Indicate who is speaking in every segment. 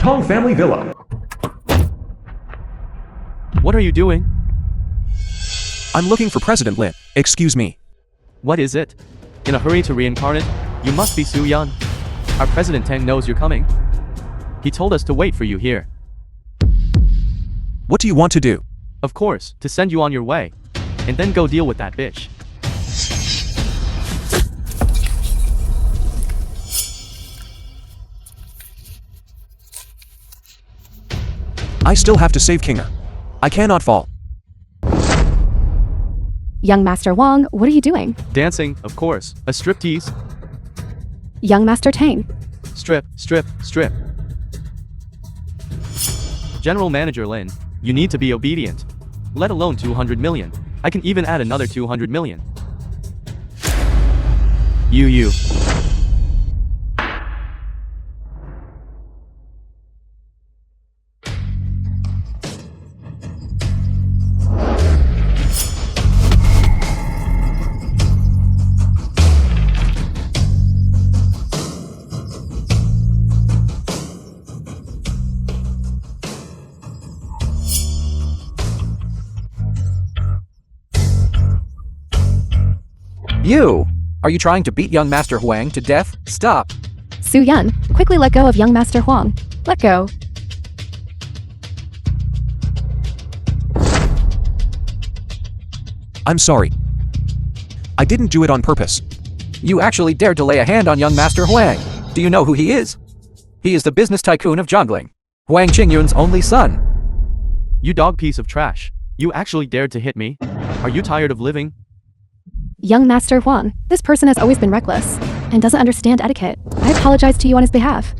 Speaker 1: Tang family villa.
Speaker 2: What are you doing?
Speaker 3: I'm looking for President Lin. Excuse me.
Speaker 2: What is it? In a hurry to reincarnate? You must be Su-Yan. Our President Tang knows you're coming. He told us to wait for you here.
Speaker 3: What do you want to do?
Speaker 2: Of course, to send you on your way. And then go deal with that bitch.
Speaker 3: I still have to save Kinger. I cannot fall.
Speaker 4: Young Master Huang, what are you doing?
Speaker 2: Dancing, of course. A striptease.
Speaker 4: Young Master Tang.
Speaker 2: Strip, strip, strip. General Manager Lin, you need to be obedient. Let alone 200 million. I can even add another 200 million. You.
Speaker 5: You! Are you trying to beat young Master Huang to death? Stop!
Speaker 4: Su-Yan, quickly let go of young Master Huang. Let go.
Speaker 3: I'm sorry. I didn't do it on purpose.
Speaker 5: You actually dared to lay a hand on young Master Huang. Do you know who he is? He is the business tycoon of Zhongling. Huang Qingyun's only son.
Speaker 2: You dog piece of trash. You actually dared to hit me? Are you tired of living?
Speaker 4: Young Master Huang, this person has always been reckless and doesn't understand etiquette. I apologize to you on his behalf.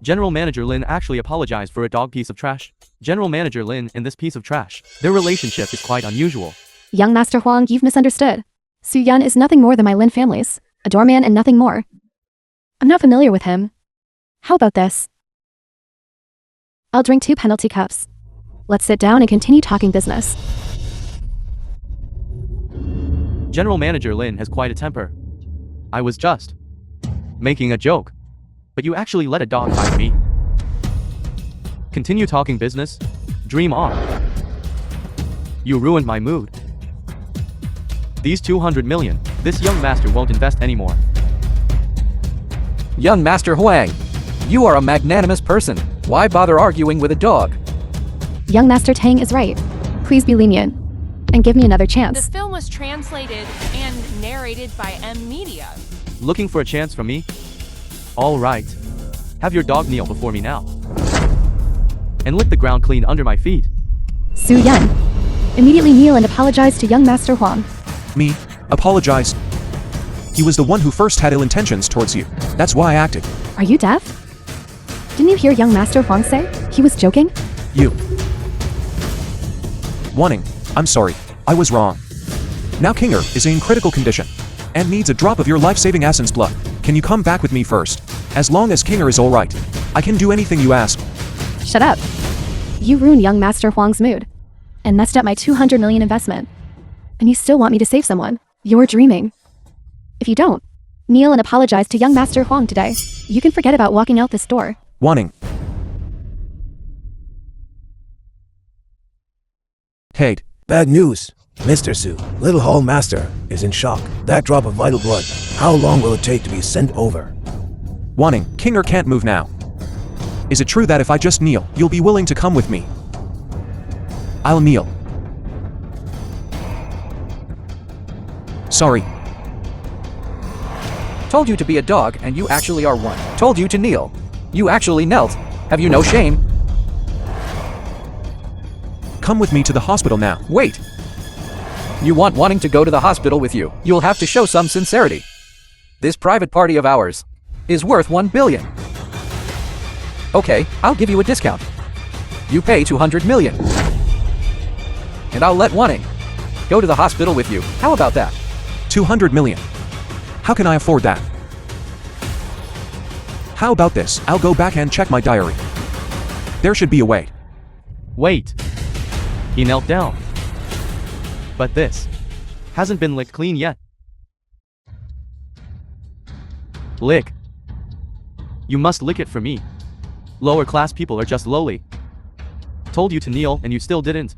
Speaker 2: General Manager Lin actually apologized for a dog piece of trash. General Manager Lin and this piece of trash. Their relationship is quite unusual.
Speaker 4: Young Master Huang, you've misunderstood. Su-Yan is nothing more than my Lin family's. A doorman and nothing more. I'm not familiar with him. How about this? I'll drink 2 penalty cups. Let's sit down and continue talking business.
Speaker 2: General Manager Lin has quite a temper. I was just making a joke. But you actually let a dog bite me. Continue talking business? Dream on. You ruined my mood. These 200 million, this young master won't invest anymore.
Speaker 5: Young Master Huang, you are a magnanimous person. Why bother arguing with a dog?
Speaker 4: Young Master Tang is right. Please be lenient. And give me another chance.
Speaker 6: The film was translated and narrated by M Media.
Speaker 2: Looking for a chance from me? All right. Have your dog kneel before me now. And lick the ground clean under my feet.
Speaker 4: Su-Yan, immediately kneel and apologize to young Master Huang.
Speaker 3: Me? Apologize? He was the one who first had ill intentions towards you. That's why I acted.
Speaker 4: Are you deaf? Didn't you hear young Master Huang say he was joking?
Speaker 3: You. Wanting. I'm sorry. I was wrong. Now Kinger is in critical condition and needs a drop of your life-saving essence blood. Can you come back with me first? As long as Kinger is alright, I can do anything you ask.
Speaker 4: Shut up. You ruined young Master Huang's mood and messed up my 200 million investment. And you still want me to save someone. You're dreaming. If you don't, kneel and apologize to young Master Huang today. You can forget about walking out this door.
Speaker 3: Wanting. Kate.
Speaker 7: Bad news. Mr. Su, Little Hall Master, is in shock. That drop of vital blood, how long will it take to be sent over?
Speaker 3: Wanting. Kinger can't move now. Is it true that if I just kneel, you'll be willing to come with me? I'll kneel. Sorry.
Speaker 5: Told you to be a dog and you actually are one. Told you to kneel. You actually knelt. Have you no shame?
Speaker 3: Come with me to the hospital now.
Speaker 5: Wait. You want wanting to go to the hospital with you. You'll have to show some sincerity. This private party of ours is worth 1 billion. Okay, I'll give you a discount. You pay 200 million. And I'll let Wanting go to the hospital with you. How about that?
Speaker 3: 200 million. How can I afford that? How about this? I'll go back and check my diary. There should be a way.
Speaker 2: Wait. He knelt down. But this hasn't been licked clean yet. Lick. You must lick it for me. Lower class people are just lowly. Told you to kneel and you still didn't.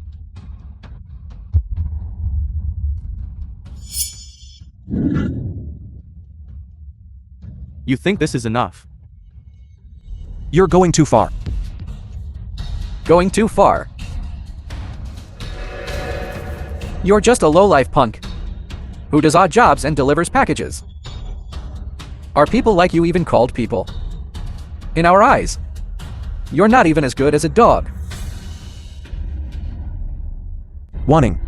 Speaker 2: You think this is enough?
Speaker 3: You're going too far.
Speaker 5: Going too far. You're just a lowlife punk who does odd jobs and delivers packages. Are people like you even called people? In our eyes, you're not even as good as a dog.
Speaker 3: Wanting.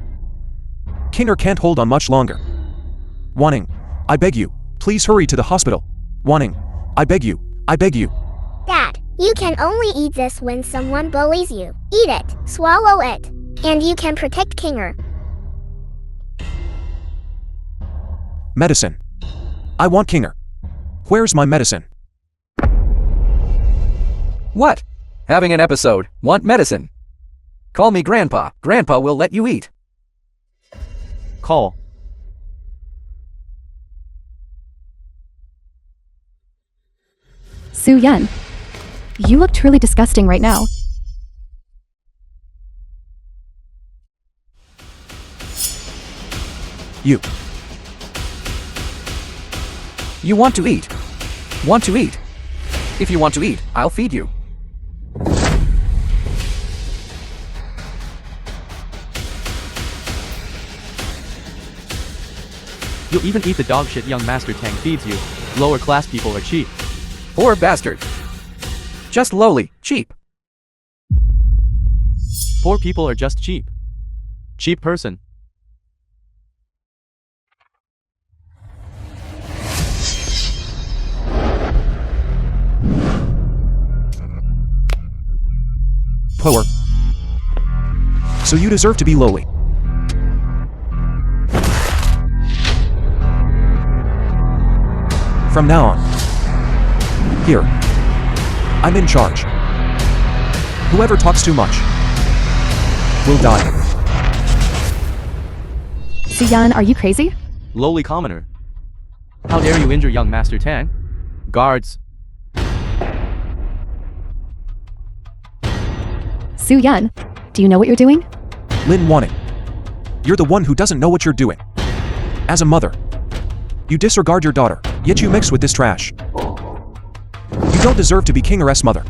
Speaker 3: Kinger can't hold on much longer. Wanting. I beg you, please hurry to the hospital. Wanting. I beg you, I beg you.
Speaker 1: Dad, you can only eat this when someone bullies you. Eat it, swallow it, and you can protect Kinger.
Speaker 3: Medicine. I want Kinger. Where's my medicine?
Speaker 5: What? Having an episode. Want medicine? Call me Grandpa. Grandpa will let you eat.
Speaker 2: Call.
Speaker 4: Su-Yun, you look truly disgusting right now.
Speaker 3: You.
Speaker 5: You want to eat. Want to eat. If you want to eat, I'll feed you.
Speaker 2: You'll even eat the dog shit young Master Tang feeds you. Lower class people are cheap.
Speaker 5: Poor bastard. Just lowly, cheap.
Speaker 2: Poor people are just cheap. Cheap person.
Speaker 3: Poor. So you deserve to be lowly. From now on. Here. I'm in charge. Whoever talks too much will die.
Speaker 4: Su-Yun, are you crazy?
Speaker 2: Lowly commoner. How dare you injure young Master Tang? Guards.
Speaker 4: Su-Yun, do you know what you're doing?
Speaker 3: Lin Wanting. You're the one who doesn't know what you're doing. As a mother, you disregard your daughter, yet you mix with this trash. You don't deserve to be Kinger's mother.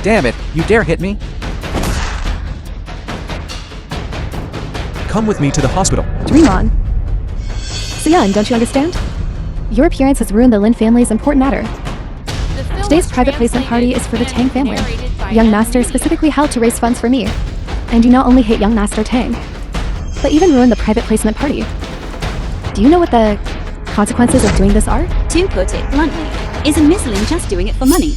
Speaker 5: Damn it, you dare hit me?
Speaker 3: Come with me to the hospital.
Speaker 4: Dream on. Su-Yun, don't you understand? Your appearance has ruined the Lin family's important matter.
Speaker 6: The film
Speaker 4: Today's
Speaker 6: was
Speaker 4: private placement party is for the Tang
Speaker 6: translated
Speaker 4: family.
Speaker 6: and narrated by
Speaker 4: Young
Speaker 6: MD.
Speaker 4: Master specifically held to raise funds for me. And you not only hate young Master Tang, but even ruined the private placement party. Do you know what the consequences of doing this are?
Speaker 8: To put it bluntly, isn't Miss Lin just doing it for money?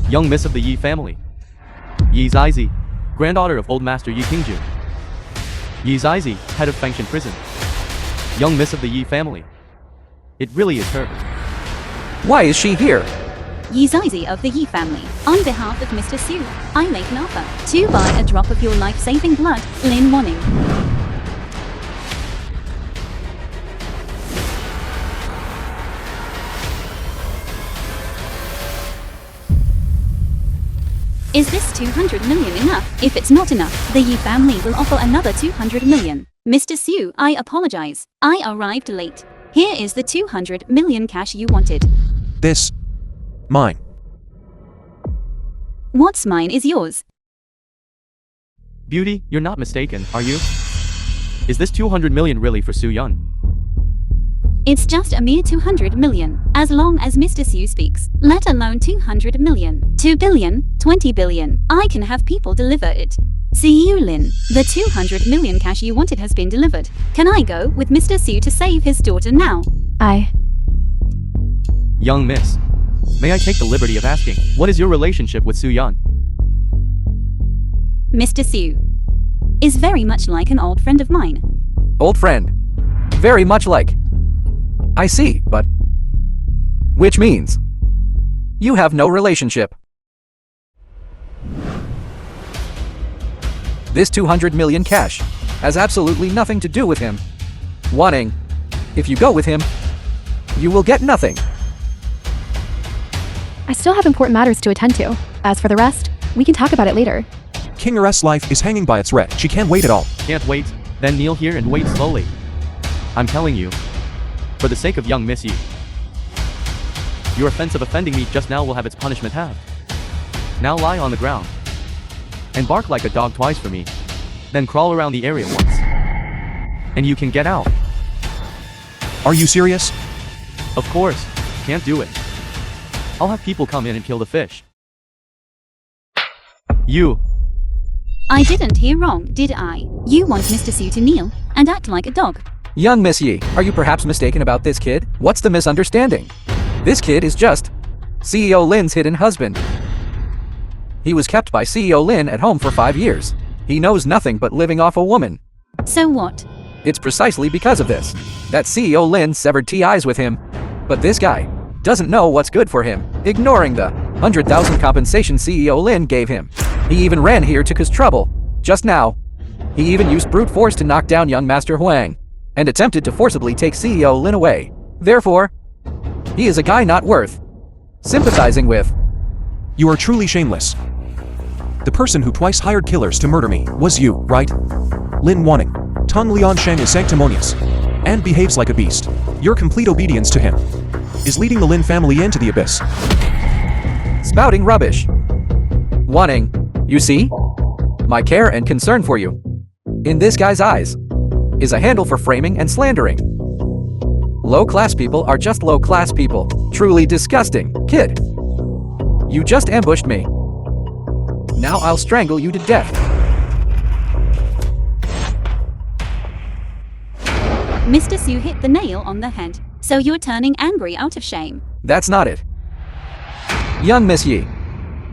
Speaker 2: Young Miss of the Yee family. Yee Zyzy, granddaughter of old Master Yee Kingju. Yee Zyzy, head of Fengshan prison. Young Miss of the Yee family. It really is her.
Speaker 5: Why is she here?
Speaker 8: Yee Zyzy of the Yee family. On behalf of Mr. Su, I make an offer to buy a drop of your life-saving blood, Lin Wanting. Is this 200 million enough? If it's not enough, the Yee family will offer another 200 million. Mr. Su, I apologize. I arrived late. Here is the 200 million cash you wanted.
Speaker 3: This. Mine.
Speaker 8: What's mine is yours.
Speaker 2: Beauty, you're not mistaken, are you? Is this 200 million really for Su-Yun?
Speaker 8: It's just a mere 200 million, as long as Mr. Su speaks, let alone 200 million, 2 billion, 20 billion. I can have people deliver it. See you, Lin. The 200 million cash you wanted has been delivered. Can I go with Mr. Su to save his daughter now?
Speaker 2: Young Miss. May I take the liberty of asking, what is your relationship with Su-Yun?
Speaker 8: Mr. Su is very much like an old friend of mine.
Speaker 5: Old friend. Very much like. I see, but Which means you have no relationship. This 200 million cash has absolutely nothing to do with him. Wanting, if you go with him, you will get nothing.
Speaker 4: I still have important matters to attend to. As for the rest, we can talk about it later.
Speaker 3: King Er's life is hanging by a thread. She can't wait at all.
Speaker 2: Can't wait? Then kneel here and wait slowly. I'm telling you, for the sake of young Miss Yee, your offense of offending me just now will have its punishment halved. Now lie on the ground and bark like a dog twice for me. Then crawl around the area once. And you can get out.
Speaker 3: Are you serious?
Speaker 2: Of course, can't do it. I'll have people come in and kill the fish. You.
Speaker 8: I didn't hear wrong, did I? You want Mr. Su to kneel and act like a dog.
Speaker 5: Young Miss Yee, are you perhaps mistaken about this kid? What's the misunderstanding? This kid is just CEO Lin's hidden husband. He was kept by CEO Lin at home for 5 years. He knows nothing but living off a woman.
Speaker 8: So what?
Speaker 5: It's precisely because of this that CEO Lin severed ties with him. But this guy doesn't know what's good for him, ignoring the 100,000 compensation CEO Lin gave him. He even ran here to cause trouble. Just now, he even used brute force to knock down young Master Huang, and attempted to forcibly take CEO Lin away. Therefore, he is a guy not worth sympathizing with.
Speaker 3: You are truly shameless. The person who twice hired killers to murder me was you, right? Lin Wanning. Tong Liansheng is sanctimonious and behaves like a beast. Your complete obedience to him is leading the Lin family into the abyss.
Speaker 5: Spouting rubbish. Wanting, you see? My care and concern for you, in this guy's eyes, is a handle for framing and slandering. Low-class people are just low-class people. Truly disgusting. Kid, you just ambushed me. Now I'll strangle you to death.
Speaker 8: Mr. Su hit the nail on the head, so you're turning angry out of shame.
Speaker 5: That's not it. Young Miss Yee,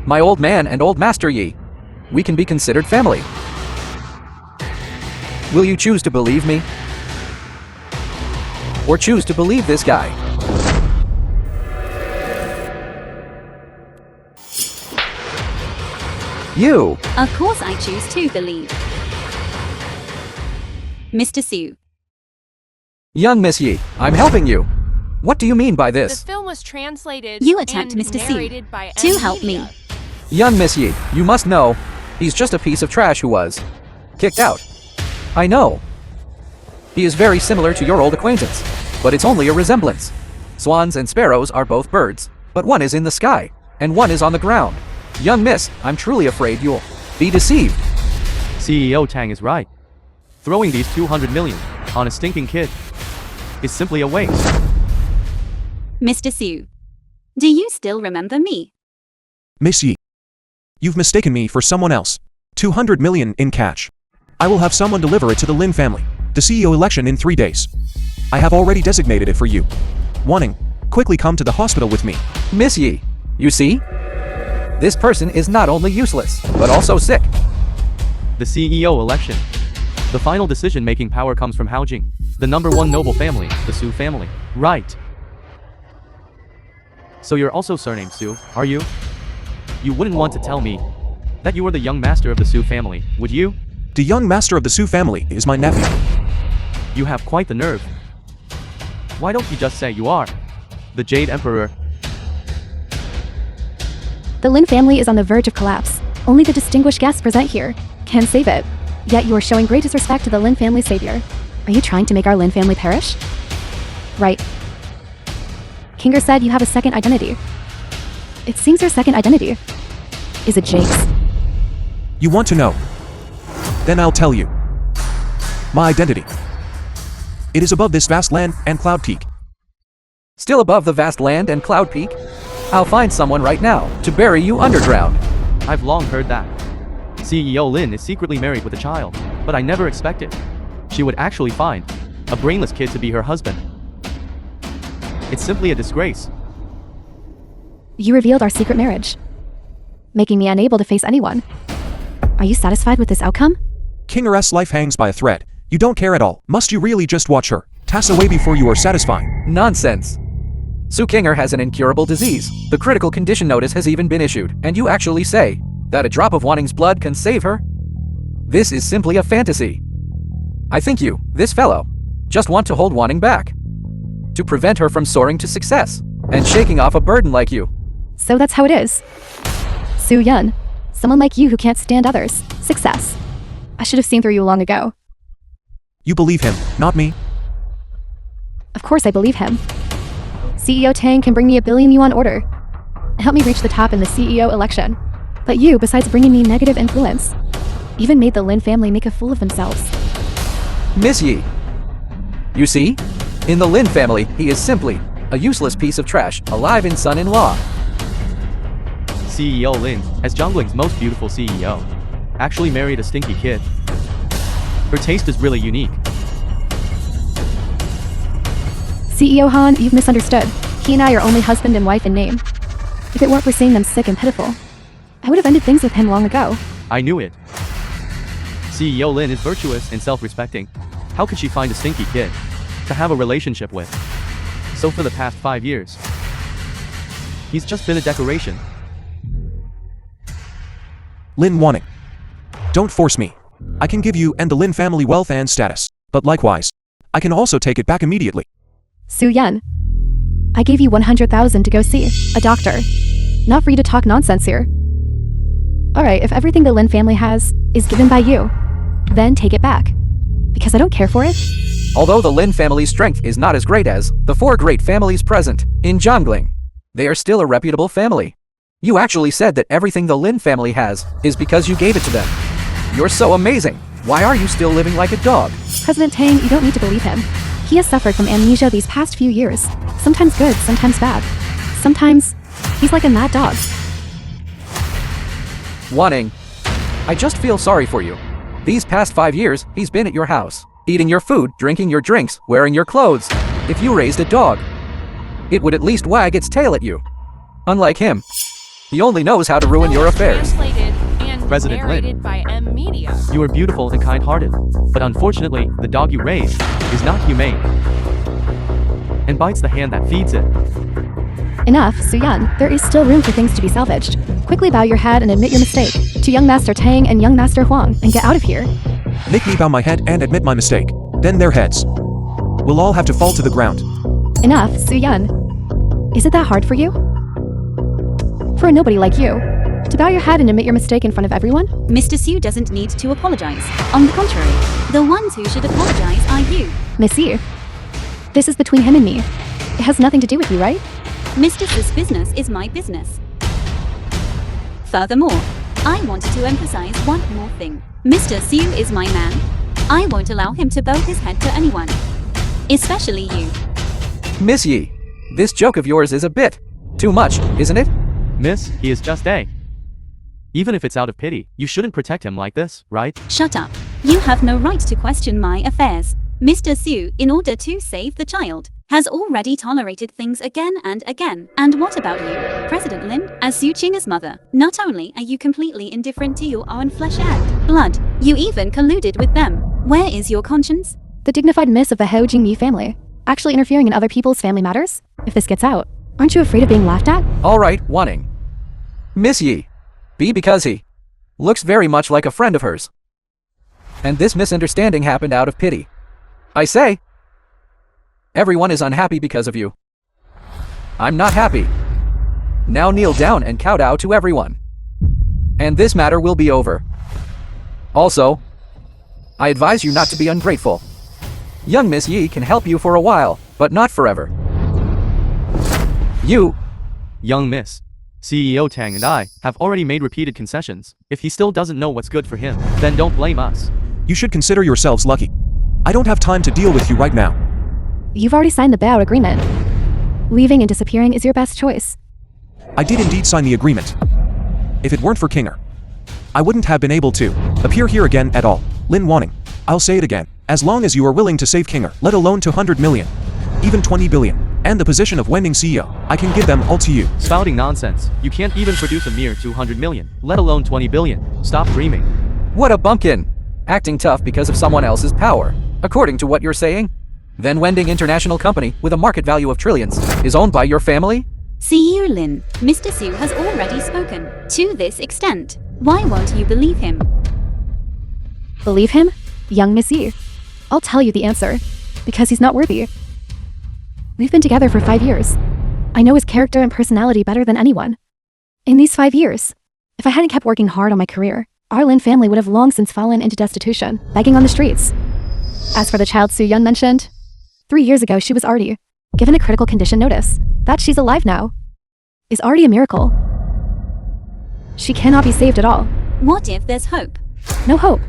Speaker 5: my old man and old Master Yee, we can be considered family. Will you choose to believe me? Or choose to believe this guy? You!
Speaker 8: Of course I choose to believe. Mr. Su.
Speaker 5: Young Miss Yee, I'm helping you. What do you mean by
Speaker 6: The
Speaker 5: this?
Speaker 6: film was translated
Speaker 8: You attacked
Speaker 6: and
Speaker 8: Mr. Su
Speaker 6: narrated by
Speaker 8: to help me.
Speaker 6: Media.
Speaker 5: Young Miss Yee, you must know, he's just a piece of trash who was kicked out. I know. He is very similar to your old acquaintance, but it's only a resemblance. Swans and sparrows are both birds, but one is in the sky, and one is on the ground. Young miss, I'm truly afraid you'll be deceived.
Speaker 2: CEO Tang is right. Throwing these 200 million on a stinking kid is simply a waste.
Speaker 8: Mr. Su. Do you still remember me?
Speaker 3: Miss Yee, you've mistaken me for someone else. 200 million in cash. I will have someone deliver it to the Lin family. The CEO election in 3 days. I have already designated it for you. Wanting, quickly come to the hospital with me.
Speaker 5: Miss Yee, you see? This person is not only useless, but also sick.
Speaker 2: The CEO election. The final decision-making power comes from Jing, the #1 noble family, the Su family. Right. So you're also surnamed Su, are you? You wouldn't want to tell me that you were the young master of the Su family, would you?
Speaker 3: The young master of the Su family is my nephew.
Speaker 2: You have quite the nerve. Why don't you just say you are the Jade Emperor?
Speaker 4: The Lin family is on the verge of collapse. Only the distinguished guests present here can save it. Yet you are showing great disrespect to the Lin family's savior. Are you trying to make our Lin family perish? Right. Kinger said you have a second identity. It seems your second identity is it Jake's?
Speaker 3: You want to know? Then I'll tell you. My identity. It is above this vast land and cloud peak.
Speaker 5: Still above the vast land and cloud peak? I'll find someone right now to bury you underground.
Speaker 2: I've long heard that. CEO Lin is secretly married with a child, but I never expected she would actually find a brainless kid to be her husband. It's simply a disgrace.
Speaker 4: You revealed our secret marriage, making me unable to face anyone. Are you satisfied with this outcome?
Speaker 3: King Er's life hangs by a thread. You don't care at all. Must you really just watch her pass away before you are satisfied?
Speaker 5: Nonsense. Su Kinger has an incurable disease. The critical condition notice has even been issued, and you actually say that a drop of Wanning's blood can save her? This is simply a fantasy. I think you, this fellow, just want to hold Wanning back. To prevent her from soaring to success, and shaking off a burden like you.
Speaker 4: So that's how it is. Su Yun, someone like you who can't stand others. Success. I should have seen through you long ago.
Speaker 3: You believe him, not me?
Speaker 4: Of course I believe him. CEO Tang can bring me $1 billion yuan order. Help me reach the top in the CEO election. But you, besides bringing me negative influence, even made the Lin family make a fool of themselves.
Speaker 5: Miss Yee. You see? In the Lin family, he is simply a useless piece of trash, alive in son-in-law.
Speaker 2: CEO Lin, as Zhongling's most beautiful CEO, actually married a stinky kid. Her taste is really unique.
Speaker 4: CEO Han, you've misunderstood. He and I are only husband and wife in name. If it weren't for seeing them sick and pitiful, I would have ended things with him long ago.
Speaker 2: I knew it. CEO Lin is virtuous and self-respecting. How could she find a stinky kid to have a relationship with? So for the past 5 years, he's just been a decoration.
Speaker 3: Lin Wanning. Don't force me. I can give you and the Lin family wealth and status, but likewise, I can also take it back immediately.
Speaker 4: Su Yun, I gave you 100,000 to go see a doctor. Not for you to talk nonsense here. Alright, if everything the Lin family has is given by you, then take it back. Because I don't care for it.
Speaker 5: Although the Lin family's strength is not as great as the 4 great families present in Zhongling, they are still a reputable family. You actually said that everything the Lin family has is because you gave it to them. You're so amazing. Why are you still living like a dog?
Speaker 4: President Tang, you don't need to believe him. He has suffered from amnesia these past few years. Sometimes good, sometimes bad. Sometimes, he's like a mad dog.
Speaker 5: Wanning, I just feel sorry for you. These past 5 years, he's been at your house, eating your food, drinking your drinks, wearing your clothes. If you raised a dog, it would at least wag its tail at you. Unlike him, he only knows how to ruin your affairs.
Speaker 6: Translated and
Speaker 2: President
Speaker 6: narrated
Speaker 2: Lin.
Speaker 6: by M Media.
Speaker 2: You are beautiful and kind-hearted, but unfortunately, the dog you raised is not humane and bites the hand that feeds it.
Speaker 4: Enough, Su Yun. There is still room for things to be salvaged. Quickly bow your head and admit your mistake to young Master Tang and young Master Huang and get out of here.
Speaker 3: Make me bow my head and admit my mistake. Then their heads will all have to fall to the ground.
Speaker 4: Enough, Su Yun. Is it that hard for you? For a nobody like you, to bow your head and admit your mistake in front of everyone?
Speaker 8: Mr. Su doesn't need to apologize. On the contrary, the ones who should apologize are you.
Speaker 4: Miss Yee, this is between him and me. It has nothing to do with you, right?
Speaker 8: Mr. Su's business is my business. Furthermore, I wanted to emphasize one more thing. Mr. Su is my man. I won't allow him to bow his head to anyone. Especially you.
Speaker 5: Miss Yee, this joke of yours is a bit too much, isn't it?
Speaker 2: Miss, he is just a. Even if it's out of pity, you shouldn't protect him like this, right?
Speaker 8: Shut up. You have no right to question my affairs. Mr. Su, in order to save the child, has already tolerated things again and again. And what about you, President Lin? As Su Qing's mother, not only are you completely indifferent to your own flesh and blood, you even colluded with them. Where is your conscience?
Speaker 4: The dignified miss of the Hou Jingyi family, actually interfering in other people's family matters? If this gets out, aren't you afraid of being laughed at?
Speaker 5: Alright, Wanning. Miss Yee. Because he looks very much like a friend of hers. And this misunderstanding happened out of pity. I say, everyone is unhappy because of you. I'm not happy. Now kneel down and kowtow to everyone. And this matter will be over. Also, I advise you not to be ungrateful. Young Miss Yee can help you for a while, but not forever. You,
Speaker 2: Young Miss, CEO Tang and I have already made repeated concessions. If he still doesn't know what's good for him, then don't blame us.
Speaker 3: You should consider yourselves lucky. I don't have time to deal with you right now.
Speaker 4: You've already signed the buyout agreement. Leaving and disappearing is your best choice.
Speaker 3: I did indeed sign the agreement. If it weren't for Kinger, I wouldn't have been able to appear here again at all. Lin Wanning, I'll say it again. As long as you are willing to save Kinger, let alone 200 million, even 20 billion, and the position of Wending CEO, I can give them all to you.
Speaker 2: Spouting nonsense. You can't even produce a mere 200 million, let alone 20 billion. Stop dreaming.
Speaker 5: what a bumpkin! Acting tough because of someone else's power. According to what you're saying, Then Wending International Company, with a market value of trillions, is owned by your family?
Speaker 8: See you, Lin. Mr. Su has already spoken. To this extent, why won't you believe him?
Speaker 4: Believe him? Young Miss Yee. I'll tell you the answer. Because he's not worthy. We've been together for 5 years. I know his character and personality better than anyone. In these 5 years, if I hadn't kept working hard on my career, our Lin family would have long since fallen into destitution, begging on the streets. As for the child Su-yeon mentioned, 3 years ago she was already given a critical condition notice. That she's alive now is already a miracle. She cannot be saved at all.
Speaker 8: What if there's hope?
Speaker 4: No hope.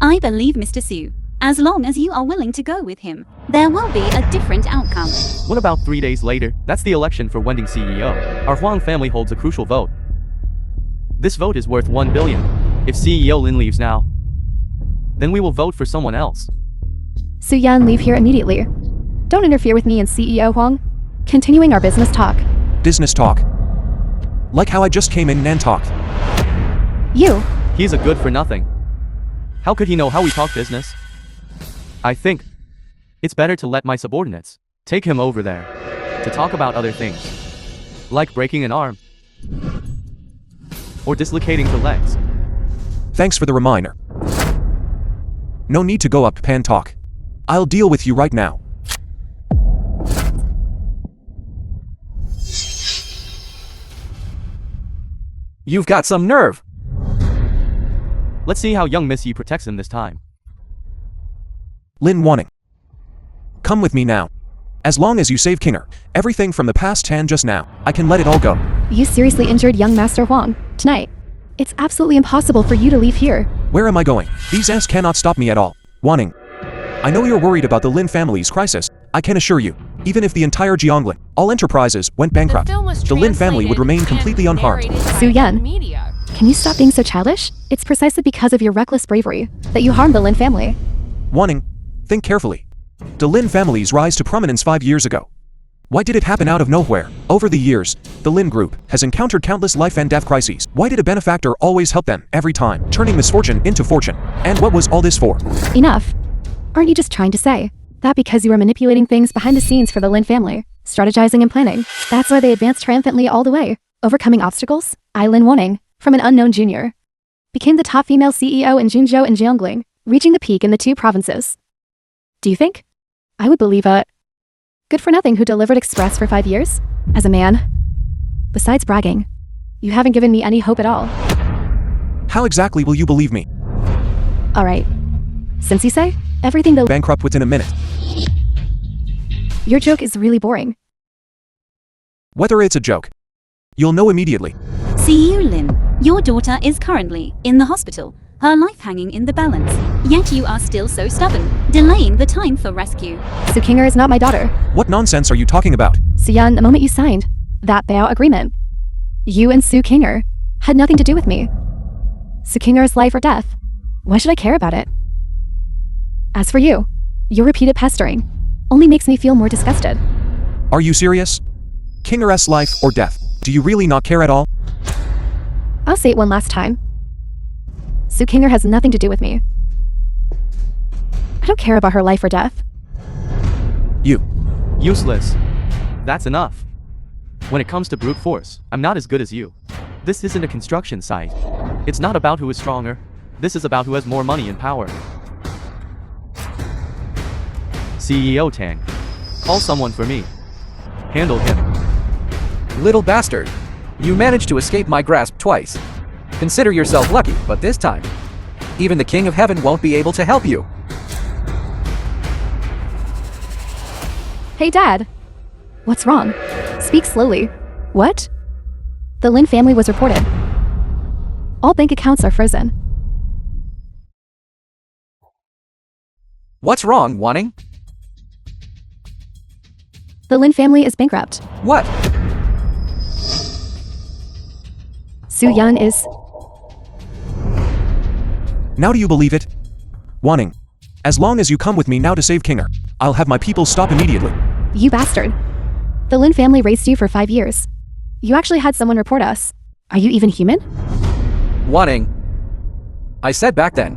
Speaker 8: I believe Mr. Su. As long as you are willing to go with him, there will be a different outcome.
Speaker 2: What about 3 days later? That's the election for Wending CEO. Our Huang family holds a crucial vote. This vote is worth 1 billion. If CEO Lin leaves now, then we will vote for someone else.
Speaker 4: Su-yeon, leave here immediately. Don't interfere with me and CEO Huang. Continuing our business talk.
Speaker 3: Business talk. Like how I just came in and talked.
Speaker 4: You.
Speaker 2: He's a good for nothing. How could he know how we talk business? I think it's better to let my subordinates take him over there to talk about other things, like breaking an arm or dislocating the legs.
Speaker 3: Thanks for the reminder. No need to go up pan talk. I'll deal with you right now.
Speaker 5: You've got some nerve.
Speaker 2: Let's see how young Miss Yee protects him this time.
Speaker 3: Lin Wanting. Come with me now. As long as you save Kinger, everything from the past Tan just now, I can let it all go.
Speaker 4: You seriously injured young Master Huang tonight. It's absolutely impossible for you to leave here.
Speaker 3: Where am I going? These ants cannot stop me at all. Wanting. I know you're worried about the Lin family's crisis. I can assure you, even if the entire Jiang all enterprises went bankrupt, the Lin family would remain completely unharmed.
Speaker 4: Su-yeon, can you stop being so childish? It's precisely because of your reckless bravery that you harmed the Lin family.
Speaker 3: Wanting, think carefully. The Lin family's rise to prominence 5 years ago. Why did it happen out of nowhere? Over the years, the Lin group has encountered countless life and death crises. Why did a benefactor always help them every time, turning misfortune into fortune? And what was all this for?
Speaker 4: Enough. Aren't you just trying to say that because you were manipulating things behind the scenes for the Lin family, strategizing and planning, that's why they advanced triumphantly all the way, overcoming obstacles? I, Lin Wanting, from an unknown junior, became the top female CEO in Junzhou and Jiangling, reaching the peak in the 2 provinces. Do you think I would believe a good-for-nothing who delivered express for 5 years? As a man, besides bragging, you haven't given me any hope at all.
Speaker 3: How exactly will you believe me?
Speaker 4: Alright. Since you say everything the
Speaker 3: Bankrupt within a minute.
Speaker 4: Your joke is really boring.
Speaker 3: Whether it's a joke, you'll know immediately.
Speaker 8: See you, Lin. Your daughter is currently in the hospital, her life hanging in the balance. Yet you are still so stubborn, delaying the time for rescue.
Speaker 4: Su Kinger is not my daughter.
Speaker 3: What nonsense are you talking about?
Speaker 4: Su-yeon, the moment you signed that buyout agreement, you and Su Kinger had nothing to do with me. Su Kinger's life or death. Why should I care about it? As for you, your repeated pestering only makes me feel more disgusted.
Speaker 3: Are you serious? Kinger's life or death. Do you really not care at all?
Speaker 4: I'll say it one last time. Su Kinger has nothing to do with me. I don't care about her life or death.
Speaker 3: You.
Speaker 2: Useless. That's enough. When it comes to brute force, I'm not as good as you. This isn't a construction site. It's not about who is stronger. This is about who has more money and power. CEO Tang. Call someone for me. Handle him.
Speaker 5: Little bastard. You managed to escape my grasp twice. Consider yourself lucky, but this time, even the King of Heaven won't be able to help you.
Speaker 4: Hey, Dad. What's wrong? Speak slowly. What? The Lin family was reported. All bank accounts are frozen.
Speaker 5: What's wrong, Wanting?
Speaker 4: The Lin family is bankrupt.
Speaker 5: What?
Speaker 4: Su-yeon is...
Speaker 3: Now do you believe it? Wanting. As long as you come with me now to save Kinger, I'll have my people stop immediately.
Speaker 4: You bastard. The Lin family raised you for 5 years. You actually had someone report us. Are you even human?
Speaker 5: Wanting. I said back then,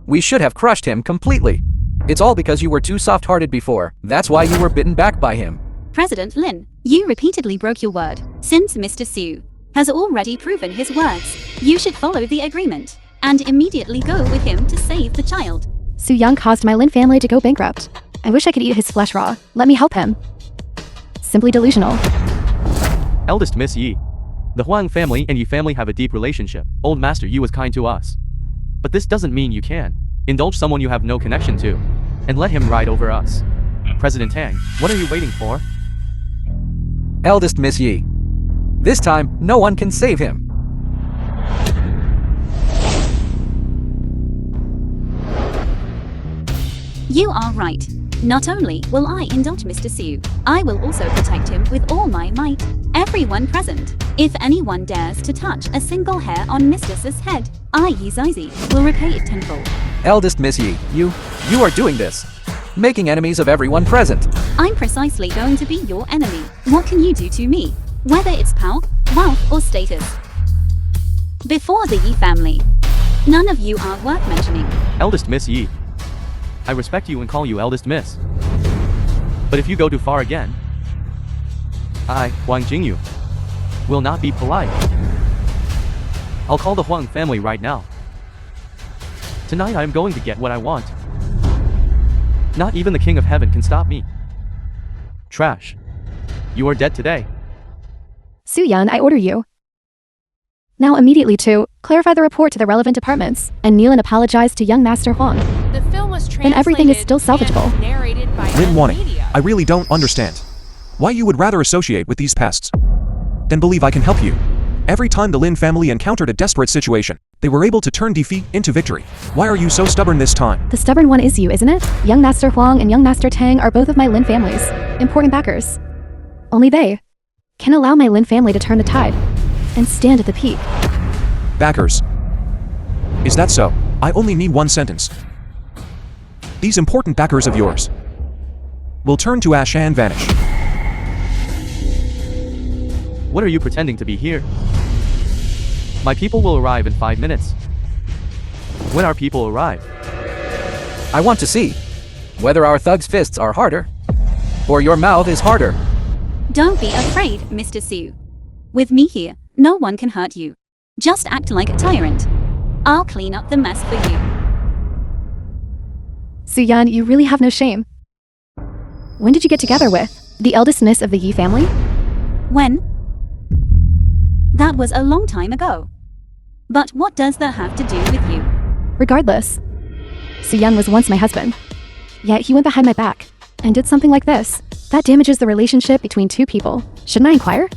Speaker 5: we should have crushed him completely. It's all because you were too soft-hearted before. That's why you were bitten back by him.
Speaker 8: President Lin, you repeatedly broke your word. Since Mr. Su has already proven his words, you should follow the agreement and immediately go with him to save the child.
Speaker 4: Su Yang caused my Lin family to go bankrupt. I wish I could eat his flesh raw. Let me help him. Simply delusional.
Speaker 2: Eldest Miss Yee. The Huang family and Yee family have a deep relationship. Old Master Yee was kind to us. But this doesn't mean you can indulge someone you have no connection to and let him ride over us. President Tang, what are you waiting for?
Speaker 5: Eldest Miss Yee. This time, no one can save him.
Speaker 8: You are right. Not only will I indulge Mr. Su, I will also protect him with all my might. Everyone present, if anyone dares to touch a single hair on Mr. Su's head, I, Yee Zyzy, will repay it tenfold.
Speaker 5: Eldest Miss Yee, you are doing this. Making enemies of everyone present.
Speaker 8: I'm precisely going to be your enemy. What can you do to me? Whether it's power, wealth, or status. Before the Yee family, none of you are worth mentioning.
Speaker 2: Eldest Miss Yee. I respect you and call you Eldest Miss. But if you go too far again, I, Huang Jingyu, will not be polite. I'll call the Huang family right now. Tonight I am going to get what I want. Not even the King of Heaven can stop me. Trash. You are dead today.
Speaker 4: Su Yan, I order you. Now immediately to clarify the report to the relevant departments and kneel and apologize to young Master Huang.
Speaker 6: The film was translated
Speaker 4: Then everything is still salvageable.
Speaker 6: and narrated by
Speaker 3: Lin Wanting,
Speaker 6: media.
Speaker 3: I really don't understand why you would rather associate with these pests than believe I can help you. Every time the Lin family encountered a desperate situation, they were able to turn defeat into victory. Why are you so stubborn this time?
Speaker 4: The stubborn one is you, isn't it? Young Master Huang and young Master Tang are both of my Lin families, important backers. Only they can allow my Lin family to turn the tide and stand at the peak.
Speaker 3: Backers. Is that so? I only need one sentence. These important backers of yours will turn to ash and vanish.
Speaker 2: What are you pretending to be here? My people will arrive in 5 minutes. When our people arrive,
Speaker 5: I want to see whether our thugs' fists are harder or your mouth is harder.
Speaker 8: Don't be afraid, Mr. Su. With me here, no one can hurt you. Just act like a tyrant. I'll clean up the mess for you.
Speaker 4: Su Yan, you really have no shame. When did you get together with the eldest miss of the Yee family?
Speaker 8: When? That was a long time ago. But what does that have to do with you?
Speaker 4: Regardless, Su Yan was once my husband. Yet he went behind my back and did something like this. That damages the relationship between two people. Shouldn't I inquire?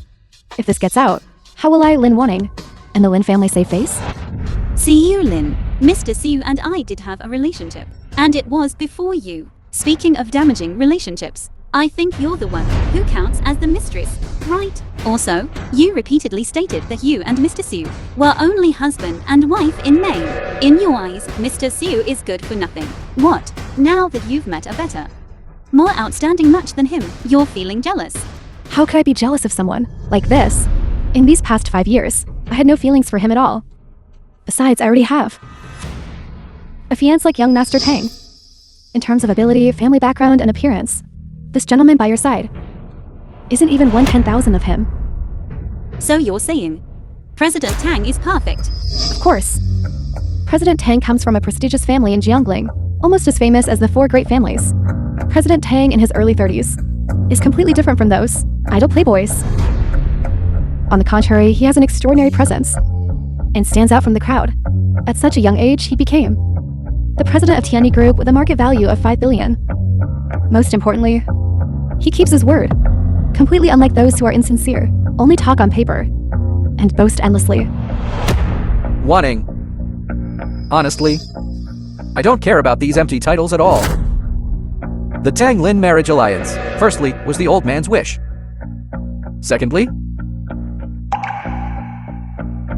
Speaker 4: If this gets out, how will I, Lin Wanting, and the Lin family save face?
Speaker 8: See you, Lin. Mr. Su and I did have a relationship. And it was before you. Speaking of damaging relationships, I think you're the one who counts as the mistress, right? Also, you repeatedly stated that you and Mr. Su were only husband and wife in name. In your eyes, Mr. Su is good for nothing. What? Now that you've met a better, more outstanding match than him, you're feeling jealous.
Speaker 4: How could I be jealous of someone like this? In these past 5 years, I had no feelings for him at all. Besides, I already have a fiancé like young Master Tang. In terms of ability, family background, and appearance, this gentleman by your side isn't even 1/10,000 of him.
Speaker 8: So you're saying President Tang is perfect?
Speaker 4: Of course. President Tang comes from a prestigious family in Jiang, almost as famous as the 4 great families. President Tang in his early 30s is completely different from those idle playboys. On the contrary, he has an extraordinary presence and stands out from the crowd. At such a young age, he became the president of Tianyi Group with a market value of 5 billion. Most importantly, he keeps his word, completely unlike those who are insincere, only talk on paper, and boast endlessly.
Speaker 5: Wanting. Honestly, I don't care about these empty titles at all. The Tang-Lin marriage alliance, firstly, was the old man's wish. Secondly,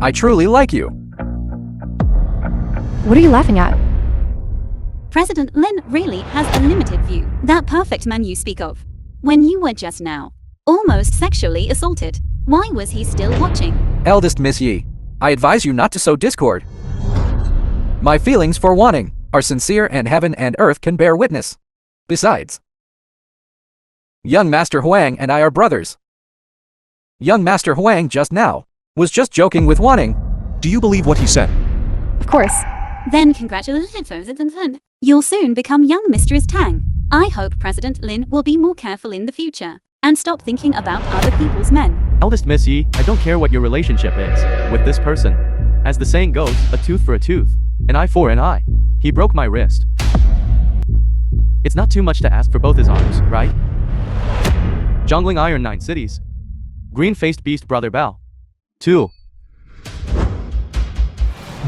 Speaker 5: I truly like you.
Speaker 4: What are you laughing at?
Speaker 8: President Lin really has a limited view. That perfect man you speak of, when you were just now almost sexually assaulted, why was he still watching?
Speaker 5: Eldest Miss Yee, I advise you not to sow discord. My feelings for Wanting are sincere and heaven and earth can bear witness. Besides, young Master Huang and I are brothers. Young Master Huang just now was just joking with Wanting.
Speaker 3: Do you believe what he said?
Speaker 4: Of course.
Speaker 8: Then congratulations. You'll soon become young Mistress Tang. I hope President Lin will be more careful in the future and stop thinking about other people's men.
Speaker 2: Eldest Miss Yee, I don't care what your relationship is with this person. As the saying goes, a tooth for a tooth, an eye for an eye. He broke my wrist. It's not too much to ask for both his arms, right? Jongling Iron 9 Cities. Green-faced beast Brother Bao. 2.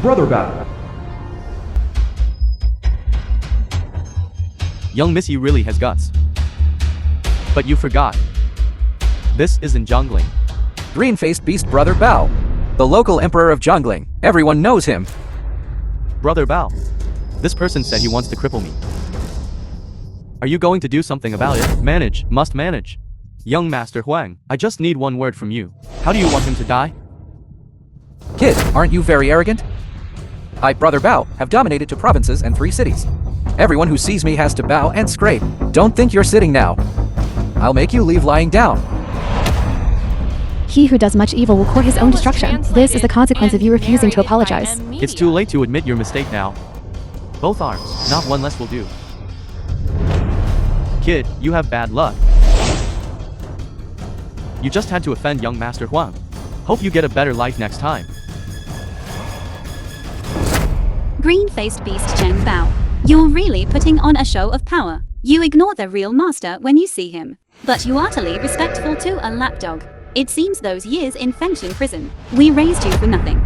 Speaker 3: Brother Bao.
Speaker 2: Young Miss Yee really has guts. But you forgot. This isn't jongling.
Speaker 5: Green-faced beast Brother Bao, the local emperor of jongling. Everyone knows him.
Speaker 2: Brother Bao. This person said he wants to cripple me. Are you going to do something about it? Manage, must manage. Young Master Huang, I just need one word from you. How do you want him to die?
Speaker 5: Kid, aren't you very arrogant? I, Brother Bao, have dominated 2 provinces and 3 cities. Everyone who sees me has to bow and scrape. Don't think you're sitting now. I'll make you leave lying down.
Speaker 4: He who does much evil will court his own destruction. This is the consequence of you refusing to apologize.
Speaker 2: It's too late to admit your mistake now. Both arms, not one less will do. Kid, you have bad luck. You just had to offend young Master Huang. Hope you get a better life next time.
Speaker 8: Green-faced beast Jiang Bao. You're really putting on a show of power. You ignore the real master when you see him. But you utterly respectful to a lapdog. It seems those years in Fengshan prison, we raised you for nothing.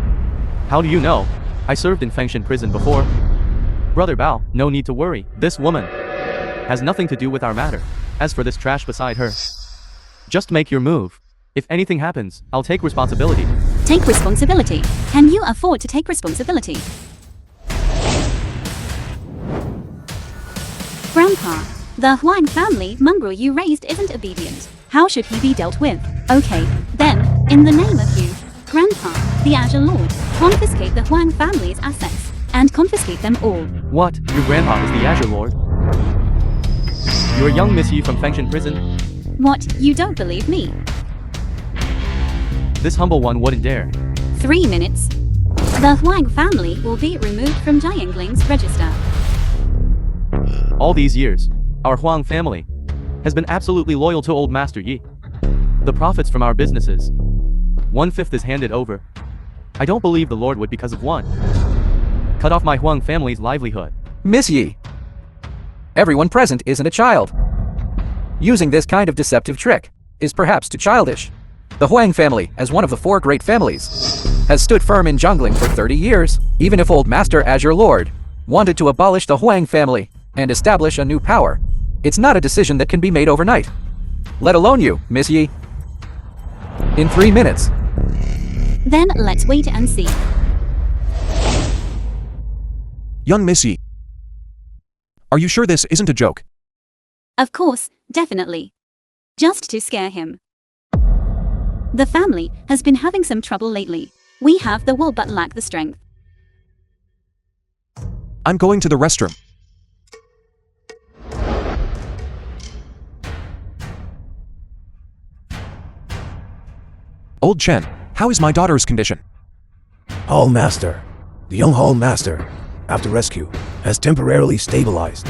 Speaker 2: How do you know? I served in Fengshan prison before. Brother Bao, no need to worry. This woman has nothing to do with our matter. As for this trash beside her, just make your move. If anything happens, I'll take responsibility.
Speaker 8: Take responsibility. Can you afford to take responsibility? Grandpa, the Huang family mongrel you raised isn't obedient. How should he be dealt with? Okay, then, in the name of you, Grandpa, the Azure Lord, confiscate the Huang family's assets, and confiscate them all.
Speaker 2: What? Your grandpa is the Azure Lord? You're a young Miss Yee from Fengshan prison?
Speaker 8: What, you don't believe me?
Speaker 2: This humble one wouldn't dare.
Speaker 8: 3 minutes. The Huang family will be removed from Jiangling's register.
Speaker 2: All these years, our Huang family has been absolutely loyal to old Master Yi. The profits from our businesses, 1/5 is handed over. I don't believe the Lord would because of one. Cut off my Huang family's livelihood.
Speaker 5: Miss Yi, everyone present isn't a child. Using this kind of deceptive trick is perhaps too childish. The Huang family, as one of the 4 great families, has stood firm in jongling for 30 years. Even if old Master Azure Lord wanted to abolish the Huang family and establish a new power, it's not a decision that can be made overnight. Let alone you, Miss Yi. In 3 minutes.
Speaker 8: Then let's wait and see.
Speaker 3: Young Miss Yee. Are you sure this isn't a joke?
Speaker 8: Of course, definitely. Just to scare him. The family has been having some trouble lately. We have the will but lack the strength.
Speaker 3: I'm going to the restroom. Old Chen, how is my daughter's condition?
Speaker 7: Hall Master, the young Hall Master, after rescue, has temporarily stabilized.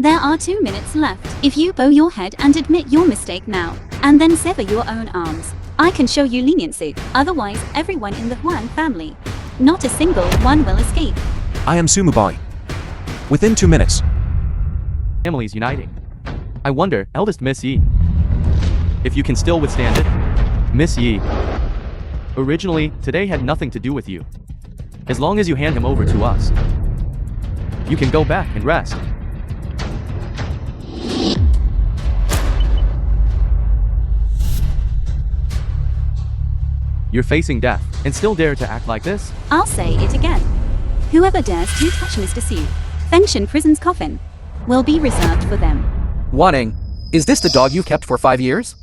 Speaker 8: There are 2 minutes left. If you bow your head and admit your mistake now, and then sever your own arms, I can show you leniency. Otherwise, everyone in the Huang family, not a single one will escape.
Speaker 3: I am Sumubai. Within 2 minutes.
Speaker 2: Families uniting. I wonder, eldest Miss Yee, if you can still withstand it? Miss Yee, originally, today had nothing to do with you. As long as you hand him over to us, you can go back and rest. You're facing death, and still dare to act like this?
Speaker 8: I'll say it again. Whoever dares to touch Mr. Su, Fengshan prison's coffin, will be reserved for them.
Speaker 5: Wanting, is this the dog you kept for 5 years?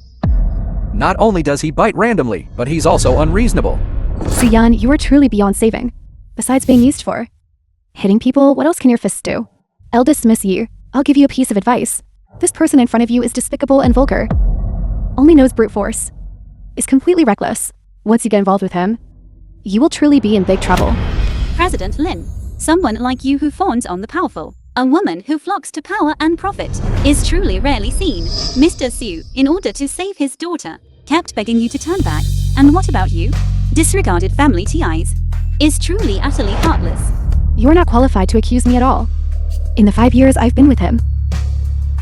Speaker 5: Not only does he bite randomly, but he's also unreasonable.
Speaker 4: Su Yan, you are truly beyond saving. Besides being used for Hitting people? What else can your fists do? Eldest Miss Yee, I'll give you a piece of advice. This person in front of you is despicable and vulgar. Only knows brute force. Is completely reckless. Once you get involved with him, you will truly be in big trouble.
Speaker 8: President Lin, someone like you who fawns on the powerful, a woman who flocks to power and profit, is truly rarely seen. Mr. Su, in order to save his daughter, kept begging you to turn back. And what about you? Disregarded family ties. Is truly utterly heartless.
Speaker 4: You're not qualified to accuse me at all. In the 5 years I've been with him.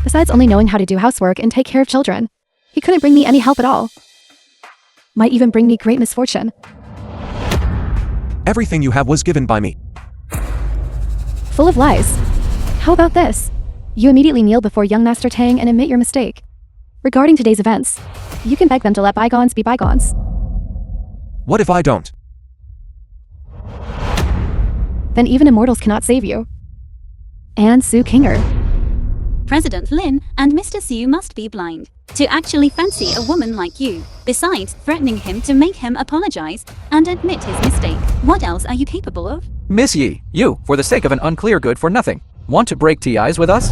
Speaker 4: Besides only knowing how to do housework and take care of children, he couldn't bring me any help at all. Might even bring me great misfortune.
Speaker 3: Everything you have was given by me.
Speaker 4: Full of lies. How about this? You immediately kneel before young Master Tang and admit your mistake. Regarding today's events, you can beg them to let bygones be bygones.
Speaker 3: What if I don't?
Speaker 4: Then even immortals cannot save you. And Su Kinger.
Speaker 8: President Lin and Mr. Su must be blind to actually fancy a woman like you, besides threatening him to make him apologize and admit his mistake. What else are you capable of?
Speaker 5: Miss Yee, you, for the sake of an unclear good for nothing, want to break ties with us?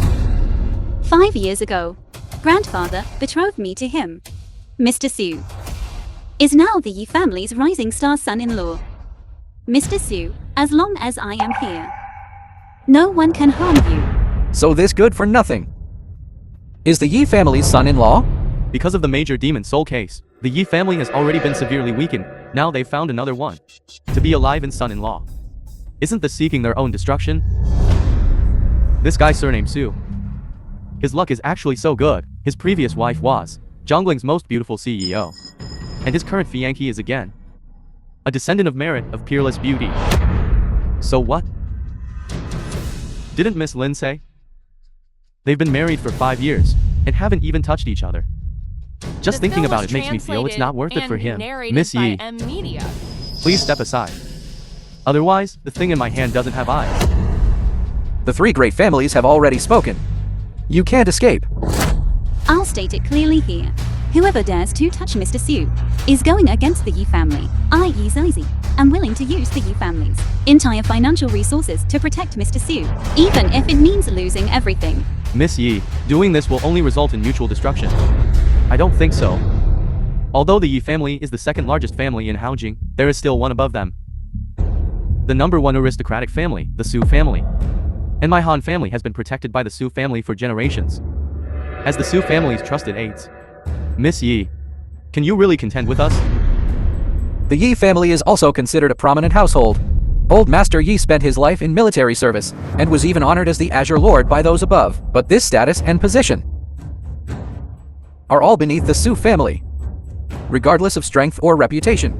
Speaker 8: 5 years ago, grandfather betrothed me to him. Mr. Su is now the Yee family's rising star son-in-law. Mr. Su, as long as I am here, no one can harm you.
Speaker 5: So this good for nothing is the Yee family's son-in-law?
Speaker 2: Because of the major demon soul case, the Yee family has already been severely weakened. Now they've found another one to be alive and son-in-law. Isn't this seeking their own destruction? This guy surnamed Su. His luck is actually so good. His previous wife was Zhongling's most beautiful CEO. And his current fiancé is again a descendant of merit, of peerless beauty. So what? Didn't Miss Lin say? They've been married for 5 years and haven't even touched each other. Just thinking about it makes me feel it's not worth it for him. Miss Yee, please step aside. Otherwise, the thing in my hand doesn't have eyes.
Speaker 5: The 3 great families have already spoken. You can't escape.
Speaker 8: I'll state it clearly here. Whoever dares to touch Mr. Su is going against the Yee family. I, Yee Zyzy, am willing to use the Yee family's entire financial resources to protect Mr. Su, even if it means losing everything.
Speaker 2: Miss Yee, doing this will only result in mutual destruction. I don't think so. Although the Yee family is the second largest family in Haojing, there is still one above them. The number 1 aristocratic family, the Su family. And my Han family has been protected by the Su family for generations, as the Su family's trusted aides. Miss Yee, can you really contend with us?
Speaker 5: The Yee family is also considered a prominent household. Old Master Yee spent his life in military service, and was even honored as the Azure Lord by those above. But this status and position are all beneath the Su family, regardless of strength or reputation.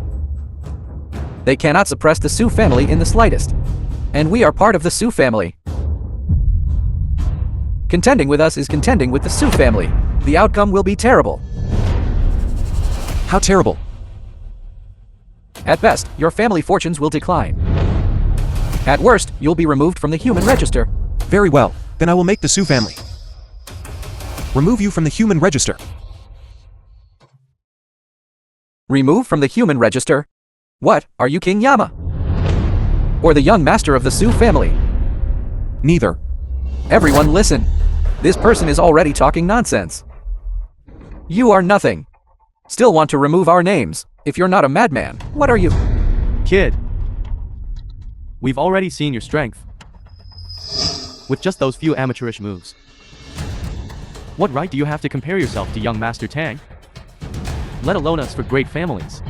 Speaker 5: They cannot suppress the Su family in the slightest, and we are part of the Su family. Contending with us is contending with the Su family. The outcome will be terrible.
Speaker 3: How terrible?
Speaker 5: At best, your family fortunes will decline. At worst, you'll be removed from the human register.
Speaker 3: Very well, then I will make the Su family remove you from the human register.
Speaker 5: Remove from the human register? What, are you King Yama? Or the young master of the Su family?
Speaker 3: Neither.
Speaker 5: Everyone listen. This person is already talking nonsense. You are nothing. Still want to remove our names. If you're not a madman, what are you?
Speaker 2: Kid, we've already seen your strength with just those few amateurish moves. What right do you have to compare yourself to young Master Tang? Let alone us for great families.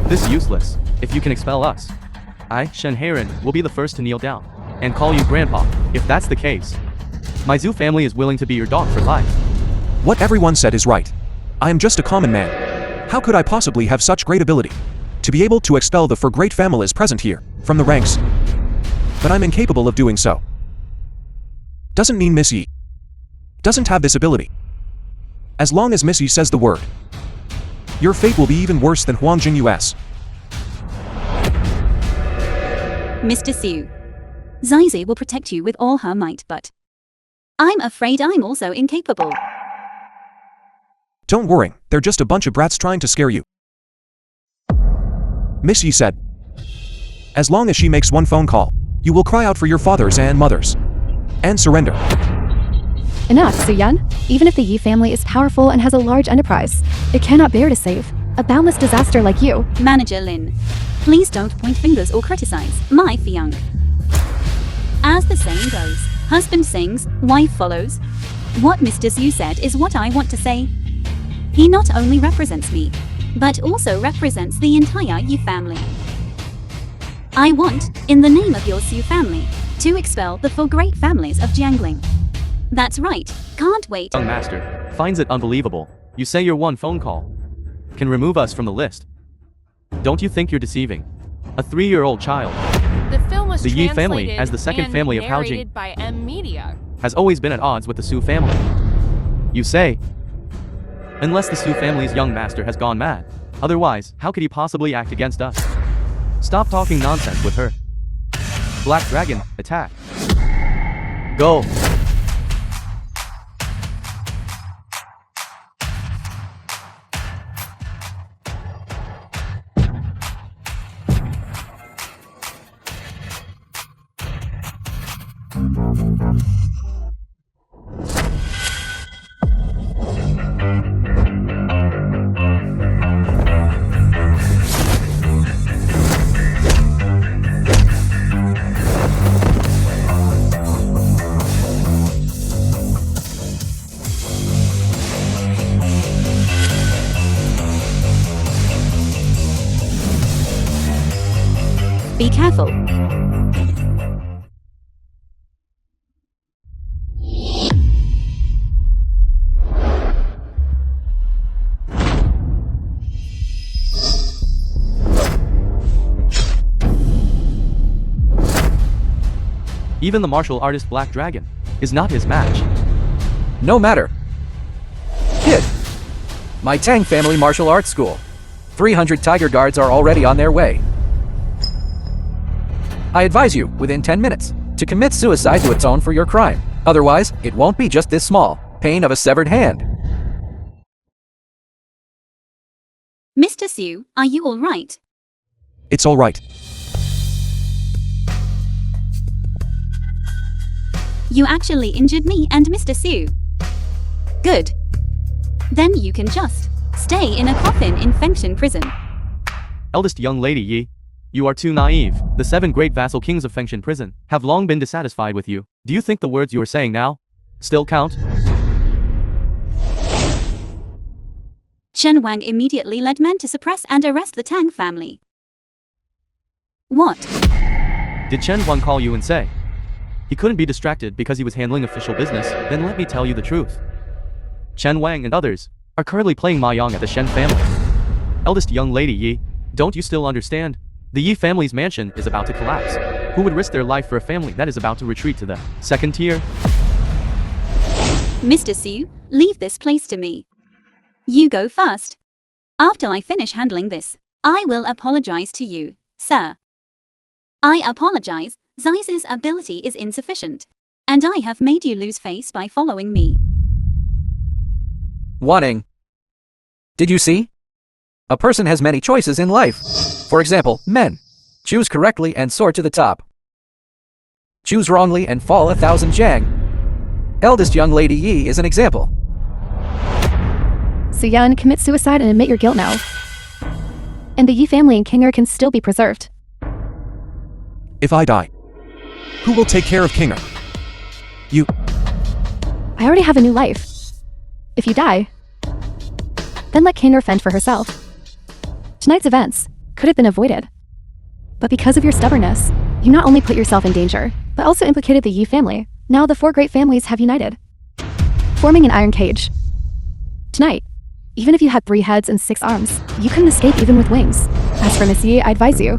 Speaker 2: This is useless. If you can expel us, I, Shen Heron, will be the first to kneel down and call you grandpa. If that's the case, my Zhu family is willing to be your dog for life.
Speaker 3: What everyone said is right. I am just a common man. How could I possibly have such great ability to be able to expel the 4 great families present here from the ranks? But I'm incapable of doing so. Doesn't mean Miss Yee doesn't have this ability. As long as Miss Yee says the word, your fate will be even worse than Huang Jing US.
Speaker 8: Mr. Su, Zyzy will protect you with all her might, but I'm afraid I'm also incapable.
Speaker 3: Don't worry, they're just a bunch of brats trying to scare you. Miss Yee said, as long as she makes one phone call, You will cry out for your fathers and mothers. And surrender.
Speaker 4: Enough, Su-yan. Even if the Yee family is powerful and has a large enterprise, it cannot bear to save a boundless disaster like you.
Speaker 8: Manager Lin, please don't point fingers or criticize my fiancé. As the saying goes, husband sings, wife follows. What Mr. Su said is what I want to say. He not only represents me, but also represents the entire Yee family. I want, in the name of your Su family, to expel the four great families of Jiangling. That's right, can't wait.
Speaker 2: Young master finds it unbelievable. You say your one phone call can remove us from the list. Don't you think you're deceiving a 3-year-old child?
Speaker 6: The film was
Speaker 2: The Yee family,
Speaker 6: translated
Speaker 2: as the second
Speaker 6: and
Speaker 2: family of Bao Ying,
Speaker 6: narrated by M Media.
Speaker 2: has always been at odds with the Su family. You say, unless the Su family's young master has gone mad. Otherwise, how could he possibly act against us? Stop talking nonsense with her. Black Dragon, attack. Go.
Speaker 8: Be careful.
Speaker 2: Even the martial artist Black Dragon is not his match.
Speaker 5: No matter. Kid. My Tang family martial arts school. 300 tiger guards are already on their way. I advise you, within 10 minutes, to commit suicide to atone for your crime. Otherwise, it won't be just this small pain of a severed hand.
Speaker 8: Mr. Su, are you all right?
Speaker 3: It's all right.
Speaker 8: You actually injured me and Mr. Su. Good. Then you can just stay in a coffin in Fengshan prison.
Speaker 2: Eldest young lady Yee, you are too naive. The 7 great vassal kings of Fengshan prison have long been dissatisfied with you. Do you think the words you are saying now still count?
Speaker 8: Chen Wang immediately led men to suppress and arrest the Tang family. What?
Speaker 2: Did Chen Huang call you and say he couldn't be distracted because he was handling official business? Then let me tell you the truth. Chen Wang and others are currently playing mahjong at the Shen family. Eldest young lady Yee, don't you still understand? The Yee family's mansion is about to collapse. Who would risk their life for a family that is about to retreat to the second tier?
Speaker 8: Mr. Su, leave this place to me. You go first. After I finish handling this, I will apologize to you, sir. I apologize, Zyzy's ability is insufficient, and I have made you lose face by following me.
Speaker 5: Wanting. Did you see? A person has many choices in life. For example, men. Choose correctly and soar to the top. Choose wrongly and fall 1,000 Jiang. Eldest young lady Yee is an example.
Speaker 4: Su-yan, commit suicide and admit your guilt now. And the Yee family and Kinger can still be preserved.
Speaker 3: If I die, who will take care of Kinger? You.
Speaker 4: I already have a new life. If you die, then let Kinger fend for herself. Tonight's events could have been avoided. But because of your stubbornness, you not only put yourself in danger, but also implicated the Yee family. Now the 4 great families have united, forming an iron cage. Tonight, even if you had 3 heads and 6 arms, you couldn't escape even with wings. As for Miss Yee, I advise you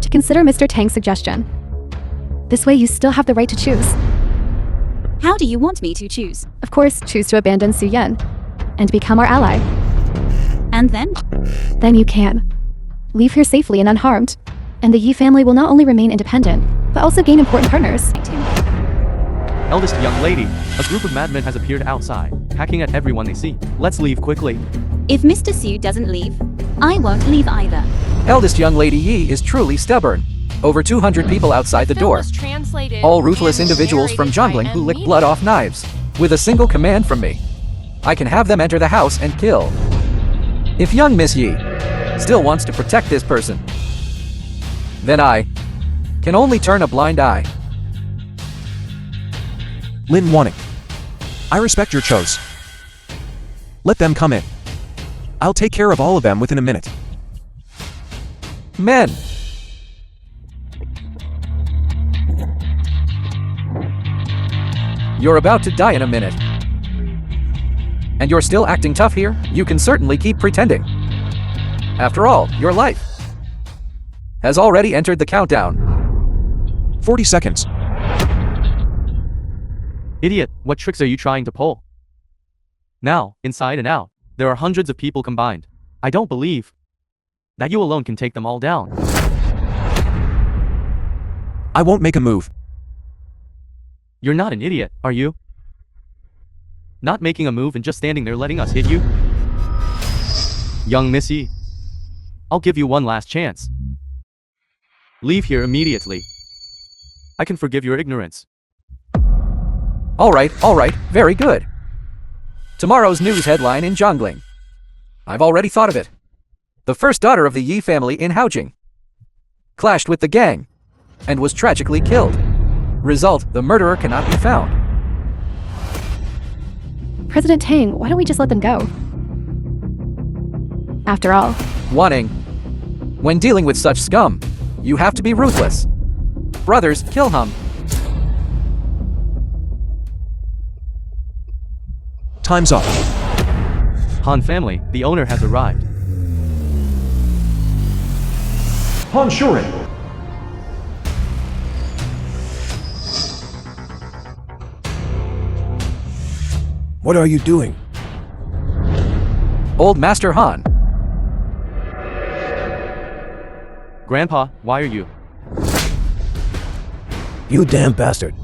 Speaker 4: to consider Mr. Tang's suggestion. This way you still have the right to choose.
Speaker 8: How do you want me to choose?
Speaker 4: Of course, choose to abandon Su-yan and become our ally.
Speaker 8: And then?
Speaker 4: Then you can leave here safely and unharmed, and the Yee family will not only remain independent, but also gain important partners.
Speaker 2: Eldest young lady, a group of madmen has appeared outside, hacking at everyone they see. Let's leave quickly.
Speaker 8: If Mr. Su doesn't leave, I won't leave either.
Speaker 5: Eldest young lady Yee is truly stubborn. Over 200 people outside the
Speaker 6: Film
Speaker 5: door.
Speaker 6: was translated
Speaker 5: All ruthless
Speaker 6: and
Speaker 5: individuals from
Speaker 6: narrated by
Speaker 5: Jiangling who
Speaker 6: M.
Speaker 5: lick
Speaker 6: Media.
Speaker 5: blood off knives. With a single command from me, I can have them enter the house and kill. If young Miss Yee still wants to protect this person, then I can only turn a blind eye.
Speaker 3: Lin Wanting. I respect your choice. Let them come in. I'll take care of all of them within a minute.
Speaker 5: Men! You're about to die in a minute. And you're still acting tough here? You can certainly keep pretending. After all, your life has already entered the countdown.
Speaker 3: 40 seconds.
Speaker 2: Idiot, what tricks are you trying to pull? Now, inside and out, there are hundreds of people combined. I don't believe that you alone can take them all down.
Speaker 3: I won't make a move.
Speaker 2: You're not an idiot, are you? Not making a move and just standing there letting us hit you? Young Missy, I'll give you one last chance. Leave here immediately. I can forgive your ignorance.
Speaker 5: Alright, very good. Tomorrow's news headline in Jiangling. I've already thought of it. The first daughter of the Yee family in Haojing clashed with the gang and was tragically killed. Result, the murderer cannot be found.
Speaker 4: President Tang, why don't we just let them go? After all,
Speaker 5: Wanting. When dealing with such scum, you have to be ruthless. Brothers, kill him.
Speaker 3: Time's up.
Speaker 2: Han family, the owner has arrived.
Speaker 3: Han Shuren.
Speaker 7: What are you doing?
Speaker 5: Old Master Han.
Speaker 2: Grandpa, why are you?
Speaker 7: You damn bastard.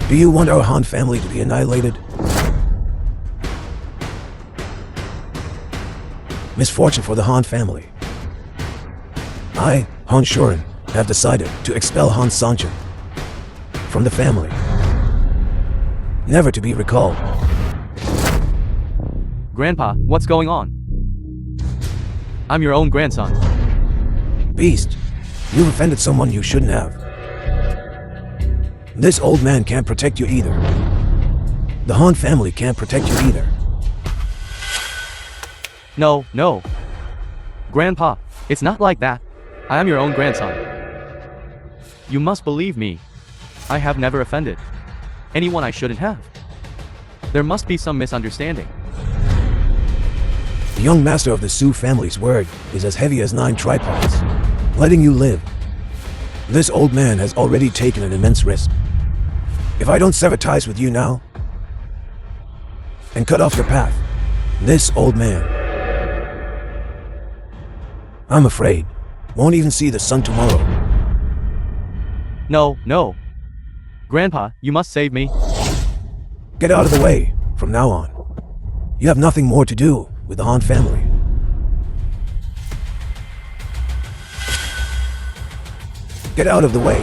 Speaker 7: Do you want our Han family to be annihilated? Misfortune for the Han family. I, Han Shuren, have decided to expel Han Sanchen from the family, never to be recalled.
Speaker 2: Grandpa, what's going on? I'm your own grandson.
Speaker 7: Beast, you've offended someone you shouldn't have. This old man can't protect you either. The Han family can't protect you either.
Speaker 2: No, no. Grandpa, it's not like that. I am your own grandson. You must believe me. I have never offended anyone I shouldn't have. There must be some misunderstanding.
Speaker 7: The young master of the Su family's word is as heavy as 9 tripods, letting you live. This old man has already taken an immense risk. If I don't sever ties with you now, and cut off your path, this old man, I'm afraid, won't even see the sun tomorrow.
Speaker 2: No, no. Grandpa, you must save me.
Speaker 7: Get out of the way from now on. You have nothing more to do with the Han family. Get out of the way.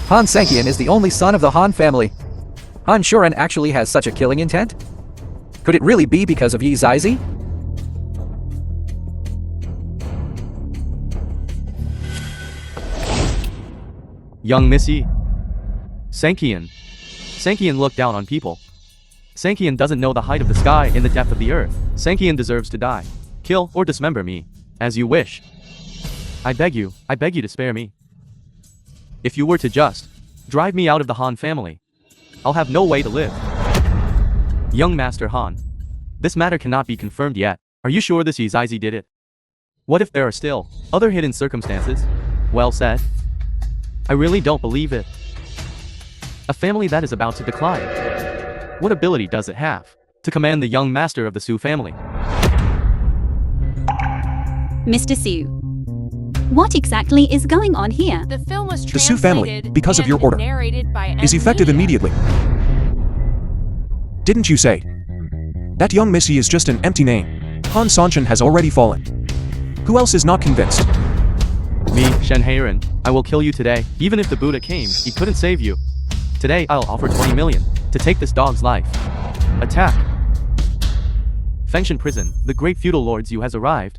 Speaker 5: Han Sankian is the only son of the Han family. Han Shuren actually has such a killing intent? Could it really be because of Yee Zyzy?
Speaker 2: Young Missy. Sankian. Sankian looked down on people. Sankian doesn't know the height of the sky and the depth of the earth. Sankian deserves to die. Kill or dismember me, as you wish. I beg you to spare me. If you were to just drive me out of the Han family, I'll have no way to live. Young Master Han, this matter cannot be confirmed yet. Are you sure this Yee Zyzy did it? What if there are still other hidden circumstances? Well said. I really don't believe it. A family that is about to decline. What ability does it have to command the young master of the Su family?
Speaker 8: Mr. Su, what exactly is going on here?
Speaker 6: The film was
Speaker 3: The Su family,
Speaker 6: translated
Speaker 3: because of
Speaker 6: and
Speaker 3: your order,
Speaker 6: narrated by
Speaker 3: is
Speaker 6: M.
Speaker 3: effective
Speaker 6: Media.
Speaker 3: immediately. Didn't you say? That young Missy is just an empty name. Han Sanchen has already fallen. Who else is not convinced?
Speaker 2: Me, Shenheiren, I will kill you today. Even if the Buddha came, he couldn't save you. Today, I'll offer 20 million to take this dog's life. Attack. Fengshan Prison, the great feudal lords you has arrived.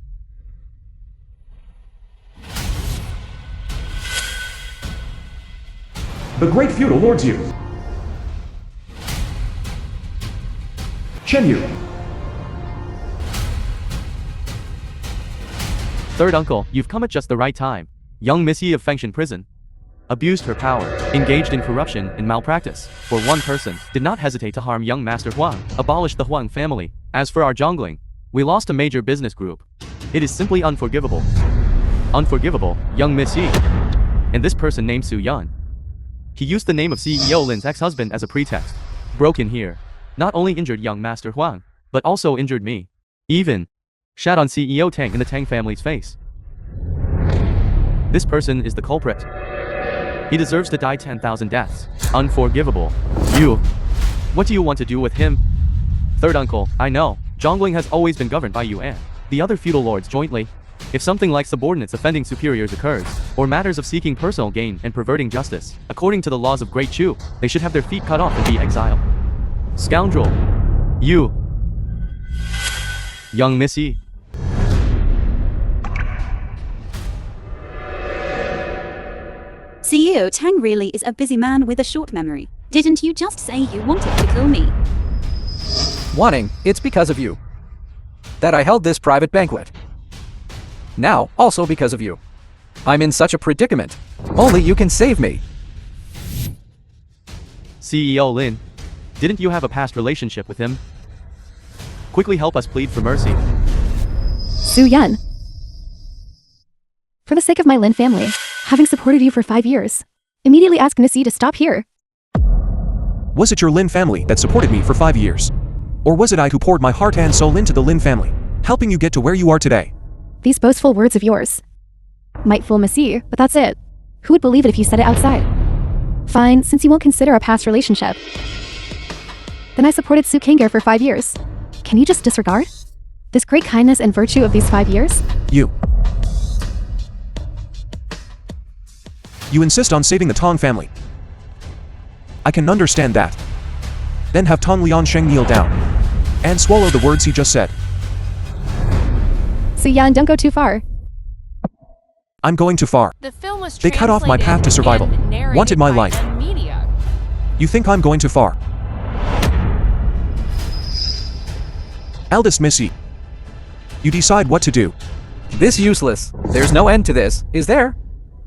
Speaker 3: The great feudal lords you. Chen Yu.
Speaker 2: Third uncle, you've come at just the right time. Young Miss Yee of Fengshan Prison abused her power, engaged in corruption and malpractice. For one person, did not hesitate to harm young Master Huang, abolished the Huang family. As for our jongling, we lost a major business group. It is simply unforgivable. Unforgivable, young Miss Yee. And this person named Su Yan. He used the name of CEO Lin's ex-husband as a pretext. Broke in here. Not only injured young Master Huang, but also injured me. Even shat on CEO Tang in the Tang family's face. This person is the culprit. He deserves to die 10,000 deaths. Unforgivable. You. What do you want to do with him? Third uncle, I know. Jongling has always been governed by you and the other feudal lords jointly. If something like subordinates offending superiors occurs, or matters of seeking personal gain and perverting justice, according to the laws of Great Chu, they should have their feet cut off and be exiled. Scoundrel. You. Young Missy.
Speaker 8: CEO Tang really is a busy man with a short memory. Didn't you just say you wanted to kill me?
Speaker 5: Wanting, it's because of you that I held this private banquet. Now, also because of you. I'm in such a predicament. Only you can save me.
Speaker 2: CEO Lin, didn't you have a past relationship with him? Quickly help us plead for mercy.
Speaker 4: Su Yan. For the sake of my Lin family, having supported you for 5 years, immediately ask Nisi to stop here.
Speaker 3: Was it your Lin family that supported me for 5 years? Or was it I who poured my heart and soul into the Lin family, helping you get to where you are today?
Speaker 4: These boastful words of yours might fool Missy, but that's it. Who would believe it if you said it outside? Fine, since you won't consider a past relationship. Then I supported Su Kinger for 5 years. Can you just disregard this great kindness and virtue of these 5 years?
Speaker 3: You insist on saving the Tang family. I can understand that. Then have Tang Liansheng kneel down and swallow the words he just said.
Speaker 4: Su Yan, don't go too far.
Speaker 3: I'm going too far.
Speaker 6: The film was
Speaker 3: They cut off my path to survival. Wanted my life.
Speaker 6: Media.
Speaker 3: You think I'm going too far? Eldest Missy, you decide what to do.
Speaker 5: This useless. There's no end to this, is there?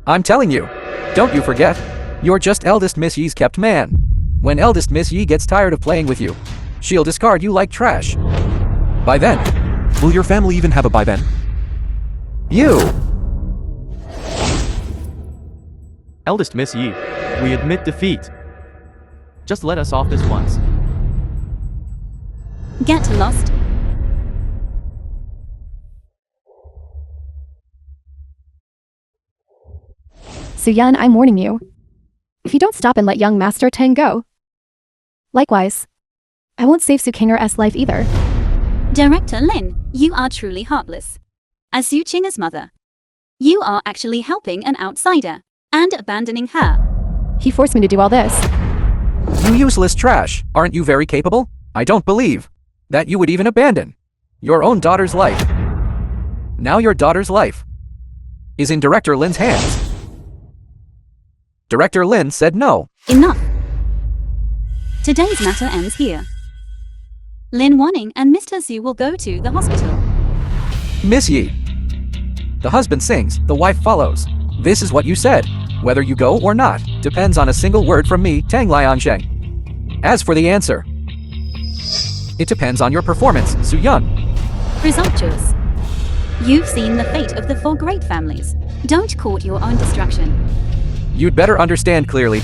Speaker 5: I'm telling you. Don't you forget. You're just eldest Miss Yee's kept man. When eldest Miss Yee gets tired of playing with you, she'll discard you like trash. By then,
Speaker 3: Will your family even have a by then?
Speaker 5: you.
Speaker 2: Eldest Miss Yee, we admit defeat. Just let us off this once.
Speaker 8: Get lost.
Speaker 4: Su Yan, I'm warning you. If you don't stop and let young Master Tang go. Likewise, I won't save Su Kinger's life either.
Speaker 8: Director Lin, you are truly heartless. As Su Qinger's mother, you are actually helping an outsider and abandoning her.
Speaker 4: He forced me to do all this.
Speaker 5: You useless trash. Aren't you very capable? I don't believe that you would even abandon your own daughter's life. Now your daughter's life is in Director Lin's hands. Director Lin said no.
Speaker 8: Enough. Today's matter ends here. Lin Wanning and Mr. Su will go to the hospital.
Speaker 5: Miss Yee. The husband sings, the wife follows. This is what you said. Whether you go or not depends on a single word from me, Tang Liansheng. As for the answer, it depends on your performance, Su Yan.
Speaker 8: Presumptuous. You've seen the fate of the 4 great families. Don't court your own destruction.
Speaker 5: You'd better understand clearly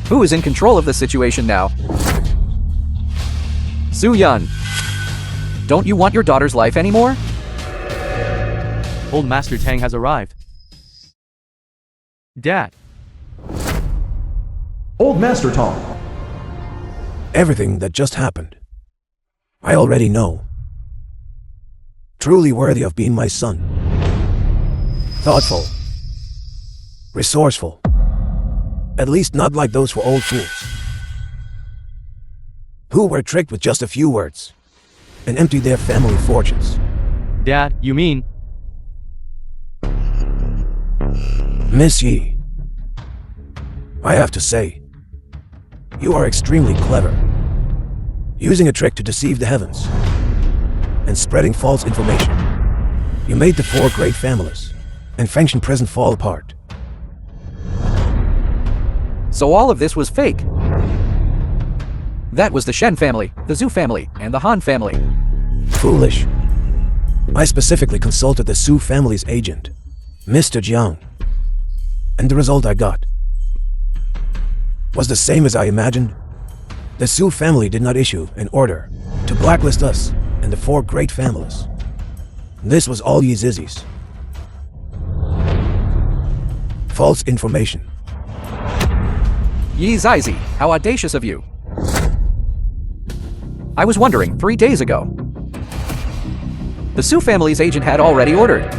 Speaker 5: who is in control of the situation now. Su Yan. Don't you want your daughter's life anymore?
Speaker 2: Old Master Tang has arrived. Dad.
Speaker 3: Old Master Tang.
Speaker 7: Everything that just happened, I already know. Truly worthy of being my son. Thoughtful, resourceful. At least not like those for old fools, who were tricked with just a few words and emptied their family fortunes.
Speaker 2: Dad, you mean?
Speaker 7: Miss Yee, I have to say, you are extremely clever, using a trick to deceive the heavens and spreading false information. You made the four great families and Fengshan prison fall apart.
Speaker 5: So all of this was fake. That was the Shen family, the Zhu family, and the Han family.
Speaker 7: Foolish. I specifically consulted the Su family's agent, Mr. Jiang, and the result I got was the same as I imagined. The Su family did not issue an order to blacklist us and the four great families. This was all Yee Zyzy's false information.
Speaker 5: Yee Zyzy, how audacious of you. I was wondering 3 days ago. The Su family's agent had already ordered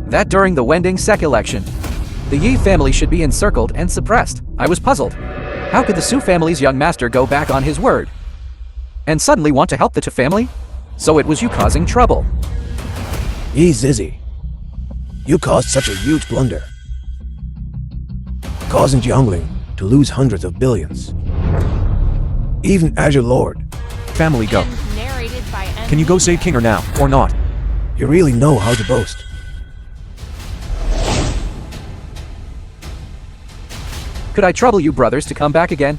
Speaker 5: that during the Wending Sec election, the Yee family should be encircled and suppressed. I was puzzled. How could the Su family's young master go back on his word and suddenly want to help the Tu family? So it was you causing trouble.
Speaker 7: Yee Zyzy, you caused such a huge blunder, causing Jiangling to lose hundreds of billions. Even as your lord.
Speaker 3: Family, go.
Speaker 6: And narrated by
Speaker 3: Can you go save Kinger now, or not?
Speaker 7: You really know how to boast.
Speaker 5: Could I trouble you brothers to come back again?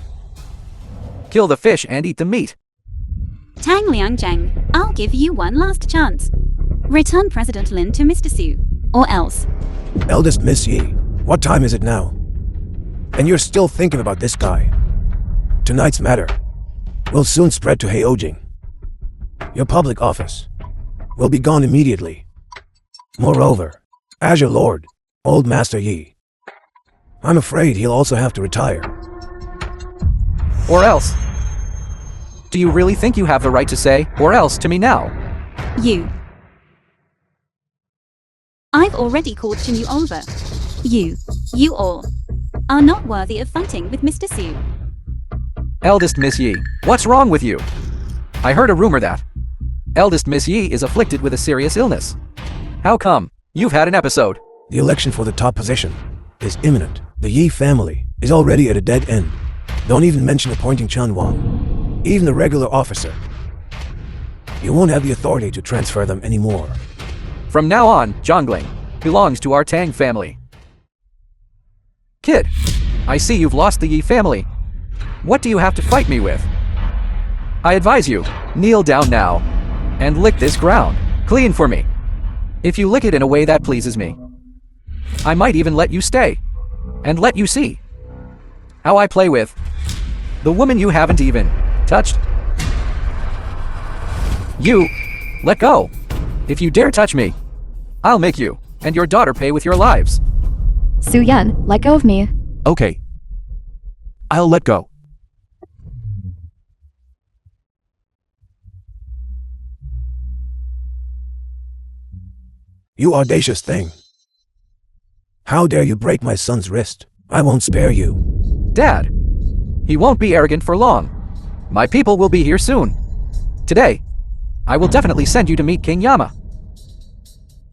Speaker 5: Kill the fish and eat the meat.
Speaker 8: Tang Liang Jiang, I'll give you one last chance. Return President Lin to Mr. Su, or else.
Speaker 7: Eldest Miss Yee, what time is it now? And you're still thinking about this guy. Tonight's matter will soon spread to Heojing. Your public office will be gone immediately. Moreover, as your lord, old Master Yee, I'm afraid he'll also have to retire.
Speaker 5: Or else. Do you really think you have the right to say, or else to me now?
Speaker 8: You. I've already cautioned you over. You all, are not worthy of fighting with Mr. Su.
Speaker 5: Eldest Miss Yee, what's wrong with you? I heard a rumor that Eldest Miss Yee is afflicted with a serious illness. How come? You've had an episode.
Speaker 7: The election for the top position is imminent. The Yee family is already at a dead end. Don't even mention appointing Chen Wang, even a regular officer. You won't have the authority to transfer them anymore.
Speaker 5: From now on, Jiangling belongs to our Tang family. Kid, I see you've lost the Yee family. What do you have to fight me with? I advise you, kneel down now and lick this ground clean for me. If you lick it in a way that pleases me, I might even let you stay and let you see how I play with the woman you haven't even touched. You, let go. If you dare touch me, I'll make you and your daughter pay with your lives.
Speaker 4: Su Yan, let go of me.
Speaker 3: Okay. I'll let go.
Speaker 7: You audacious thing. How dare you break my son's wrist? I won't spare you.
Speaker 5: Dad, he won't be arrogant for long. My people will be here soon. Today, I will definitely send you to meet King Yama.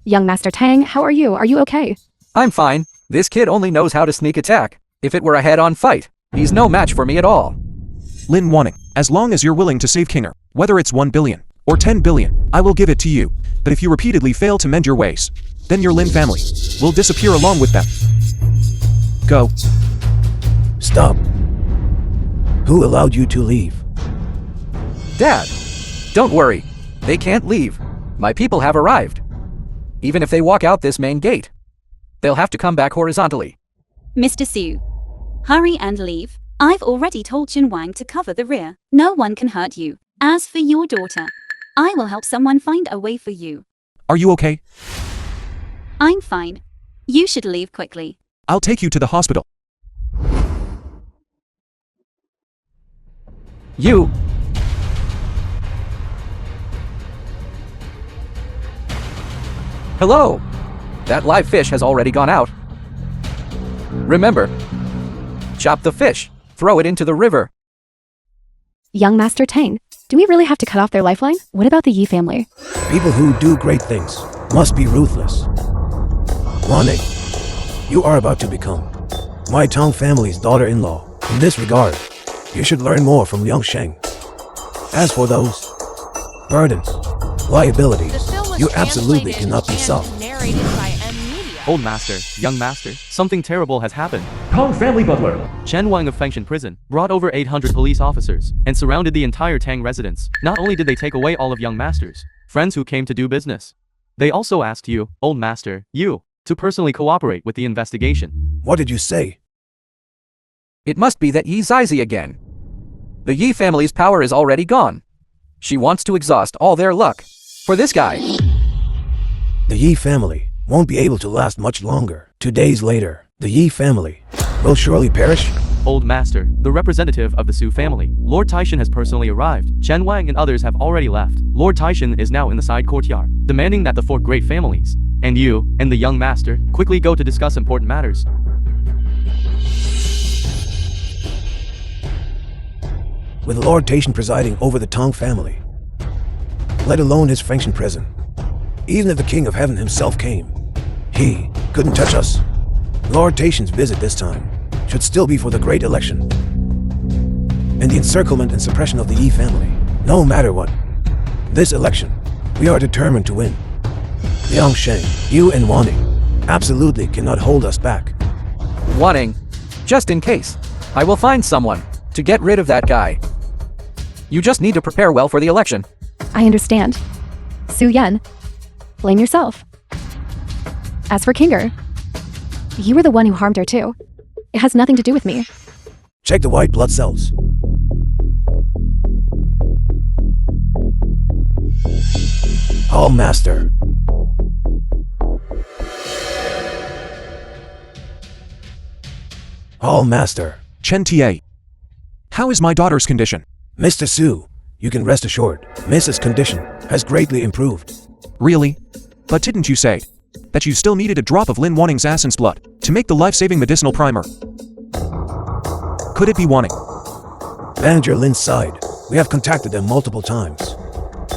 Speaker 4: Young Master Tang, how are you? Are you okay?
Speaker 5: I'm fine. This kid only knows how to sneak attack. If it were a head-on fight, he's no match for me at all.
Speaker 3: Lin Wanting, as long as you're willing to save Kinger, whether it's 1 billion or 10 billion, I will give it to you. But if you repeatedly fail to mend your ways, then your Lin family will disappear along with them. Go.
Speaker 7: Stop. Who allowed you to leave?
Speaker 5: Dad, don't worry. They can't leave. My people have arrived. Even if they walk out this main gate, they'll have to come back horizontally.
Speaker 8: Mr. Su, hurry and leave. I've already told Chen Wang to cover the rear. No one can hurt you. As for your daughter, I will help someone find a way for you.
Speaker 3: Are you okay?
Speaker 8: I'm fine. You should leave quickly.
Speaker 3: I'll take you to the hospital.
Speaker 5: You. Hello. That live fish has already gone out. Remember, chop the fish, throw it into the river.
Speaker 4: Young Master Tang, do we really have to cut off their lifeline? What about the Yee family?
Speaker 7: People who do great things must be ruthless. Huang, you are about to become my Tang family's daughter-in-law. In this regard, you should learn more from Liang Sheng. As for those burdens, liabilities,
Speaker 6: The film was
Speaker 7: you absolutely
Speaker 6: translated
Speaker 7: cannot be
Speaker 6: and
Speaker 7: soft.
Speaker 6: narrated by Media.
Speaker 2: Old master, young master, something terrible has happened.
Speaker 3: Tang family butler.
Speaker 2: Chen Huang of Fengshan prison brought over 800 police officers and surrounded the entire Tang residence. Not only did they take away all of young masters, friends who came to do business, they also asked you, old master, you, to personally cooperate with the investigation.
Speaker 7: What did you say?
Speaker 5: It must be that Yee Zyzy again. The Yee family's power is already gone. She wants to exhaust all their luck. For this guy.
Speaker 7: The Yee family won't be able to last much longer. 2 days later, the Yee family will surely perish.
Speaker 2: Old master, the representative of the Su family, Lord Taishan has personally arrived. Chen Huang and others have already left. Lord Taishan is now in the side courtyard, demanding that the 4 great families, and you, and the young master, quickly go to discuss important matters.
Speaker 7: With Lord Taishan presiding over the Tang family, let alone his Fengshan prison. Even if the King of Heaven himself came, he couldn't touch us. Lord Taishan's visit this time should still be for the great election and the encirclement and suppression of the Yee family. No matter what, this election, we are determined to win. Liang Sheng, you and Huang absolutely cannot hold us back.
Speaker 5: Huang, just in case, I will find someone to get rid of that guy. You just need to prepare well for the election.
Speaker 4: I understand. Su Yan, blame yourself. As for Kinger, you were the one who harmed her too. It has nothing to do with me.
Speaker 7: Check the white blood cells. All master. All master.
Speaker 3: Chen Ta. How is my daughter's condition?
Speaker 7: Mr. Su, you can rest assured, Mrs. condition has greatly improved.
Speaker 3: Really? But didn't you say that you still needed a drop of Lin Wanning's assassin's blood to make the life-saving medicinal primer? Could it be Wanning?
Speaker 7: Manager Lin's side, we have contacted them multiple times,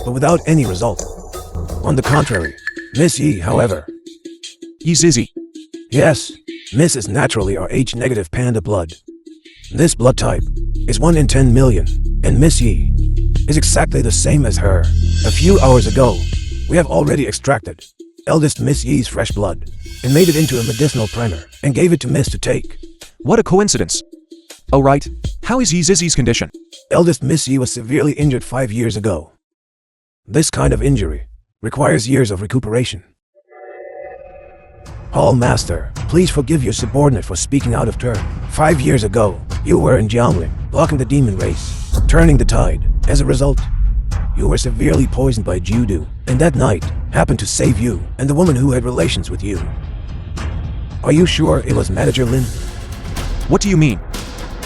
Speaker 7: but without any result. On the contrary, Miss Yee, however.
Speaker 3: Yee Zyzy.
Speaker 7: Yes, Miss is naturally Rh-negative panda blood. This blood type is 1 in 10 million, and Miss Yee is exactly the same as her. A few hours ago, we have already extracted eldest Miss Yee's fresh blood and made it into a medicinal primer and gave it to Miss to take.
Speaker 3: What a coincidence. Oh right, how is Yee Zyzy's condition?
Speaker 7: Eldest Miss Yee was severely injured 5 years ago. This kind of injury requires years of recuperation. Hall Master, please forgive your subordinate for speaking out of turn. 5 years ago, you were in Jiang, blocking the demon race, turning the tide. As a result, you were severely poisoned by Judo, and that night happened to save you and the woman who had relations with you. Are you sure it was Manager Lin?
Speaker 3: What do you mean?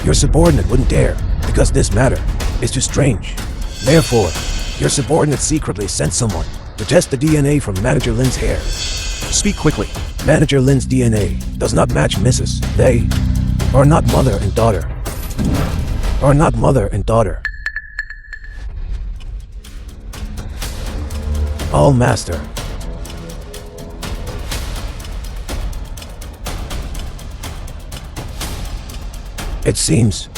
Speaker 7: Your subordinate wouldn't dare, because this matter is too strange. Therefore, your subordinate secretly sent someone to test the DNA from Manager Lin's hair.
Speaker 3: Speak quickly.
Speaker 7: Manager Lin's DNA does not match Mrs. They are not mother and daughter. Are not mother and daughter. All master. It seems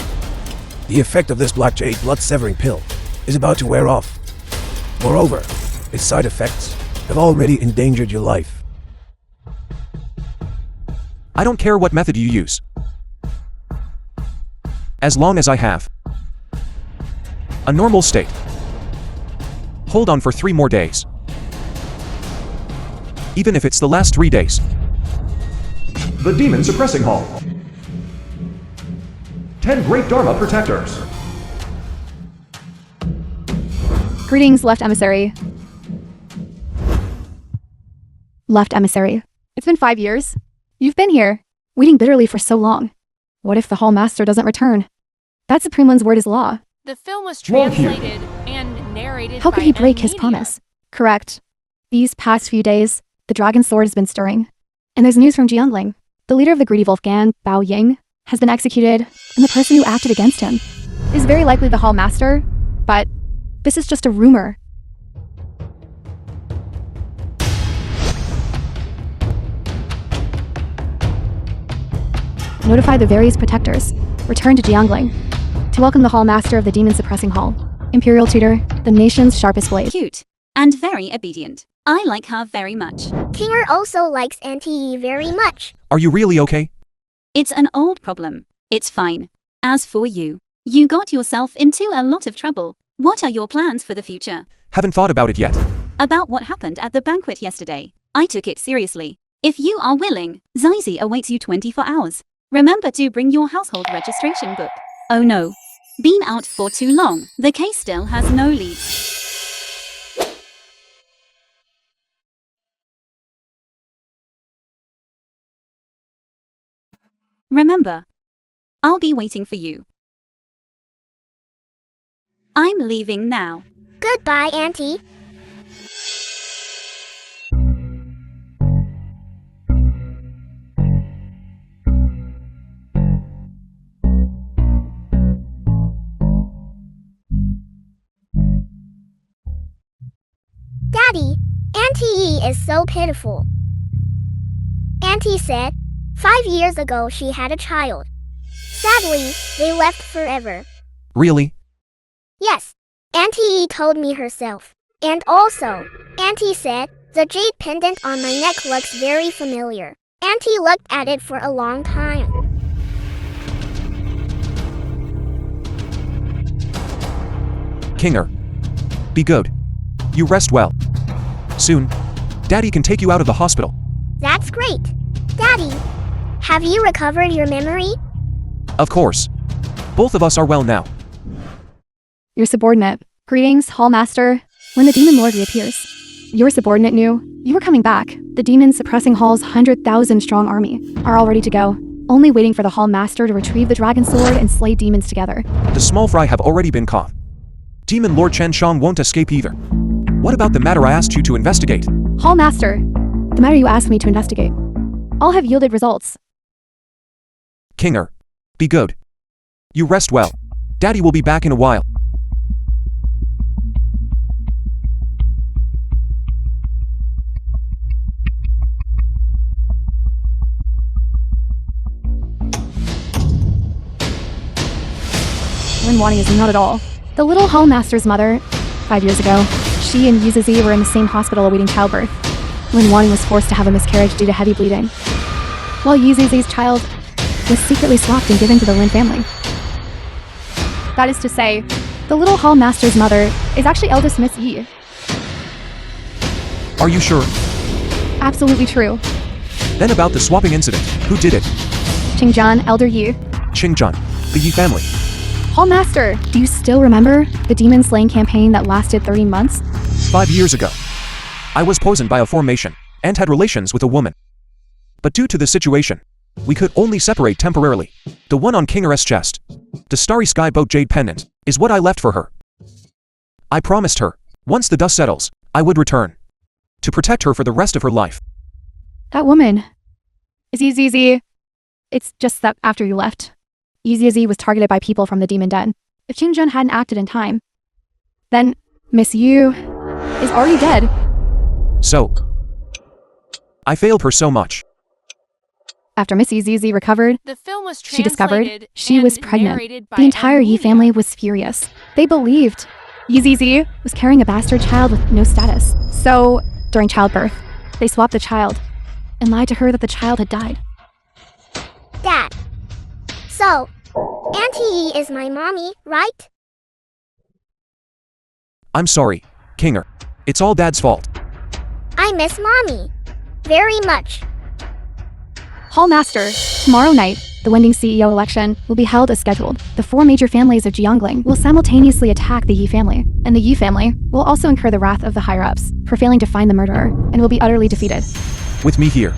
Speaker 7: the effect of this black jade blood-severing pill is about to wear off. Moreover, its side effects have already endangered your life.
Speaker 3: I don't care what method you use. As long as I have a normal state. Hold on for 3 more days. Even if it's the last 3 days.
Speaker 9: The Demon Suppressing Hall. 10 Great Dharma Protectors.
Speaker 4: Greetings, Left Emissary. Left Emissary. It's been 5 years. You've been here, waiting bitterly for so long. What if the Hall Master doesn't return? That Supreme One's word is law.
Speaker 6: The film was
Speaker 9: Wrong here.
Speaker 6: translated and narrated
Speaker 4: How
Speaker 6: by
Speaker 4: could he break his
Speaker 6: Media.
Speaker 4: promise? Correct. These past few days, the Dragon Sword has been stirring. And there's news from Jiangling. The leader of the greedy wolf gang, Bao Ying, has been executed, and the person who acted against him is very likely the Hall Master, but this is just a rumor. Notify the various protectors. Return to Jiang to welcome the Hall Master of the Demon Suppressing Hall, Imperial Tutor, the nation's sharpest blade.
Speaker 8: Cute. And very obedient. I like her very much.
Speaker 1: Kinger also likes Auntie Yee very much.
Speaker 3: Are you really okay?
Speaker 8: It's an old problem. It's fine. As for you, you got yourself into a lot of trouble. What are your plans for the future?
Speaker 3: Haven't thought about it yet.
Speaker 8: About what happened at the banquet yesterday. I took it seriously. If you are willing, Zyzy awaits you 24 hours. Remember to bring your household registration book. Oh no. Been out for too long. The case still has no leads. Remember, I'll be waiting for you. I'm leaving now.
Speaker 1: Goodbye, Auntie. Daddy, Auntie Yee is so pitiful. Auntie said 5 years ago she had a child. Sadly, they left forever.
Speaker 3: Really?
Speaker 1: Yes, Auntie Yee told me herself. And also, Auntie said, the jade pendant on my neck looks very familiar. Auntie looked at it for a long time.
Speaker 3: Kinger. Be good. You rest well. Soon, Daddy can take you out of the hospital.
Speaker 1: That's great. Daddy, have you recovered your memory?
Speaker 3: Of course. Both of us are well now.
Speaker 4: Your subordinate. Greetings, Hall Master. When the Demon Lord reappears, your subordinate knew you were coming back. The Demon Suppressing Hall's 100,000 strong army are all ready to go, only waiting for the Hall Master to retrieve the Dragon Sword and slay demons together.
Speaker 3: The small fry have already been caught. Demon Lord Chen Shang won't escape either. What about the matter I asked you to investigate?
Speaker 4: Hall Master, the matter you asked me to investigate. All have yielded results.
Speaker 3: Kinger. Be good. You rest well. Daddy will be back in a while.
Speaker 4: Lin Wanting is not at all. The little Hall Master's mother, 5 years ago, she and Yee Zyzy were in the same hospital awaiting childbirth. Lin Wanting was forced to have a miscarriage due to heavy bleeding, while Yee Zyzy's child was secretly swapped and given to the Lin family. That is to say, the little Hall Master's mother is actually eldest Miss Yee.
Speaker 3: Are you sure?
Speaker 4: Absolutely true.
Speaker 3: Then about the swapping incident, who did it?
Speaker 4: Qingjian, elder Yee.
Speaker 3: Qingjian, the Yi family.
Speaker 4: Hall Master, do you still remember the demon slaying campaign that lasted 30 months?
Speaker 3: 5 years ago. I was poisoned by a formation and had relations with a woman. But due to the situation, we could only separate temporarily. The one on Kinger's chest, the Starry Sky Boat Jade Pendant, is what I left for her. I promised her, once the dust settles, I would return. To protect her for the rest of her life.
Speaker 4: That woman is Yee Zyzy. It's just that after you left, Yee Zyzy was targeted by people from the Demon Den. If Qingjian hadn't acted in time, then Miss Yu is already dead.
Speaker 3: So, I failed her so much.
Speaker 4: After Miss Yee Zyzy recovered,
Speaker 6: The film was
Speaker 4: she discovered
Speaker 6: translated
Speaker 4: she was
Speaker 6: and
Speaker 4: pregnant.
Speaker 6: narrated by
Speaker 4: The entire Yee
Speaker 6: Emilia.
Speaker 4: family was furious. They believed Yee Zyzy was carrying a bastard child with no status. So, during childbirth, they swapped the child and lied to her that the child had died.
Speaker 1: Dad. So, Auntie Yee is my mommy, right?
Speaker 3: I'm sorry, Kinger. It's all Dad's fault.
Speaker 1: I miss mommy. Very much.
Speaker 4: Hall Master, tomorrow night, the Wending CEO election will be held as scheduled. The 4 major families of Jiangling will simultaneously attack the Yi family, and the Yi family will also incur the wrath of the higher-ups for failing to find the murderer, and will be utterly defeated.
Speaker 3: With me here.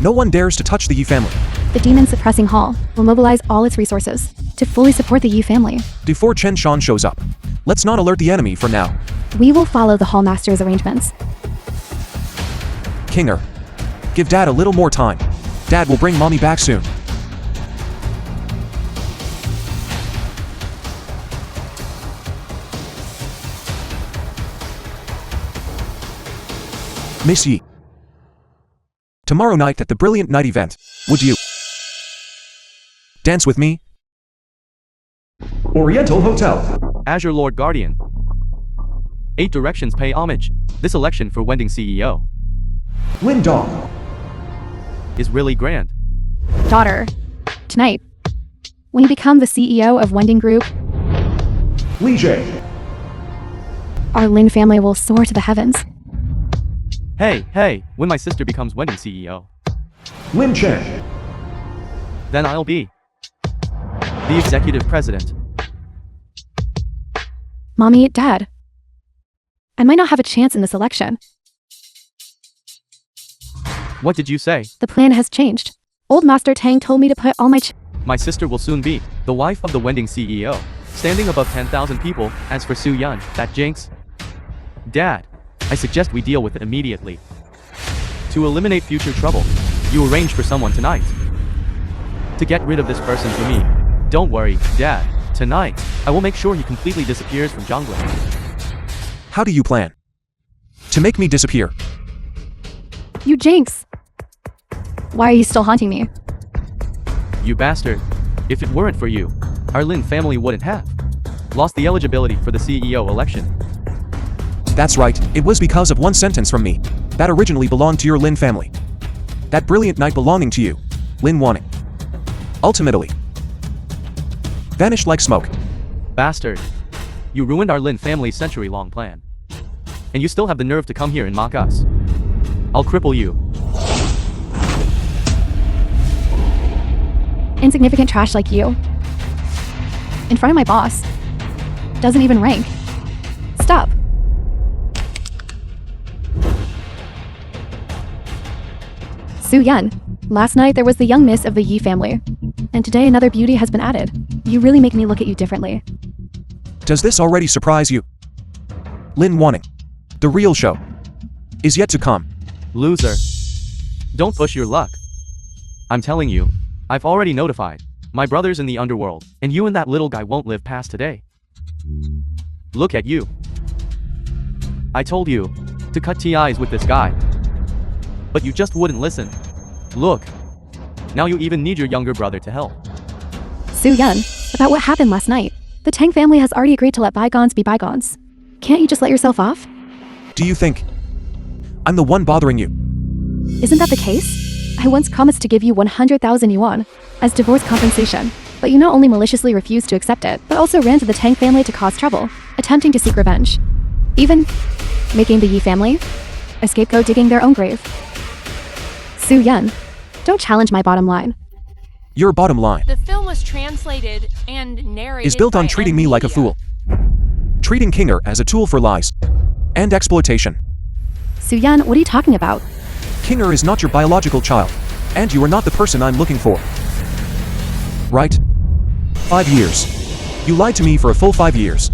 Speaker 3: No one dares to touch the Yi family.
Speaker 4: The Demon Suppressing Hall will mobilize all its resources to fully support the Yi family.
Speaker 3: Before Chen Shan shows up, let's not alert the enemy for now.
Speaker 4: We will follow the Hall Master's arrangements.
Speaker 3: Kinger. Give Dad a little more time. Dad will bring mommy back soon. Miss Yee. Tomorrow night at the Brilliant Night event, would you dance with me?
Speaker 9: Oriental Hotel.
Speaker 2: Azure Lord Guardian. 8 Directions pay homage. This election for Wending CEO
Speaker 9: Lin Dong.
Speaker 2: is really grand.
Speaker 4: Daughter, tonight, when you become the CEO of Wending Group,
Speaker 9: Li Jie.
Speaker 4: our Lin family will soar to the heavens.
Speaker 2: Hey, when my sister becomes Wending CEO,
Speaker 9: Lin Chen.
Speaker 2: then I'll be the executive president.
Speaker 4: Mommy, Dad, I might not have a chance in this election.
Speaker 2: What did you say?
Speaker 4: The plan has changed. Old Master Tang told me to put all my
Speaker 2: My sister will soon be the wife of the Wending CEO, standing above 10,000 people. As for Su Yan, that jinx. Dad, I suggest we deal with it immediately. To eliminate future trouble, you arrange for someone tonight to get rid of this person for me. Don't worry, Dad. Tonight, I will make sure he completely disappears from Zhongli.
Speaker 3: How do you plan to make me disappear?
Speaker 4: You jinx! Why are you still haunting me?
Speaker 2: You bastard. If it weren't for you, our Lin family wouldn't have lost the eligibility for the CEO election.
Speaker 3: That's right, it was because of one sentence from me that originally belonged to your Lin family. That brilliant night belonging to you, Lin Wanting, ultimately vanished like smoke.
Speaker 2: Bastard. You ruined our Lin family's century-long plan. And you still have the nerve to come here and mock us. I'll cripple you.
Speaker 4: Insignificant trash like you. In front of my boss. Doesn't even rank. Stop. Su Yan. Last night there was the young miss of the Yee family. And today another beauty has been added. You really make me look at you differently.
Speaker 3: Does this already surprise you? Lin Wanting, the real show, is yet to come.
Speaker 2: Loser. Don't push your luck. I'm telling you, I've already notified my brothers in the underworld, and you and that little guy won't live past today. Look at you. I told you to cut ties with this guy, but you just wouldn't listen. Look, now you even need your younger brother to help.
Speaker 4: Su Yan, about what happened last night. The Tang family has already agreed to let bygones be bygones. Can't you just let yourself off?
Speaker 3: Do you think I'm the one bothering you?
Speaker 4: Isn't that the case? I once promised to give you 100,000 yuan as divorce compensation, but you not only maliciously refused to accept it, but also ran to the Tang family to cause trouble, attempting to seek revenge. Even making the Yee family a scapegoat digging their own grave. Su Yan, don't challenge my bottom line.
Speaker 3: Your bottom line
Speaker 6: The film was translated and narrated
Speaker 3: is built on
Speaker 6: by
Speaker 3: treating me like a
Speaker 6: media.
Speaker 3: fool. Treating Kinger as a tool for lies and exploitation.
Speaker 4: Su Yan, what are you talking about?
Speaker 3: Kinger is not your biological child, and you are not the person I'm looking for. Right? 5 years. You lied to me for a full 5 years.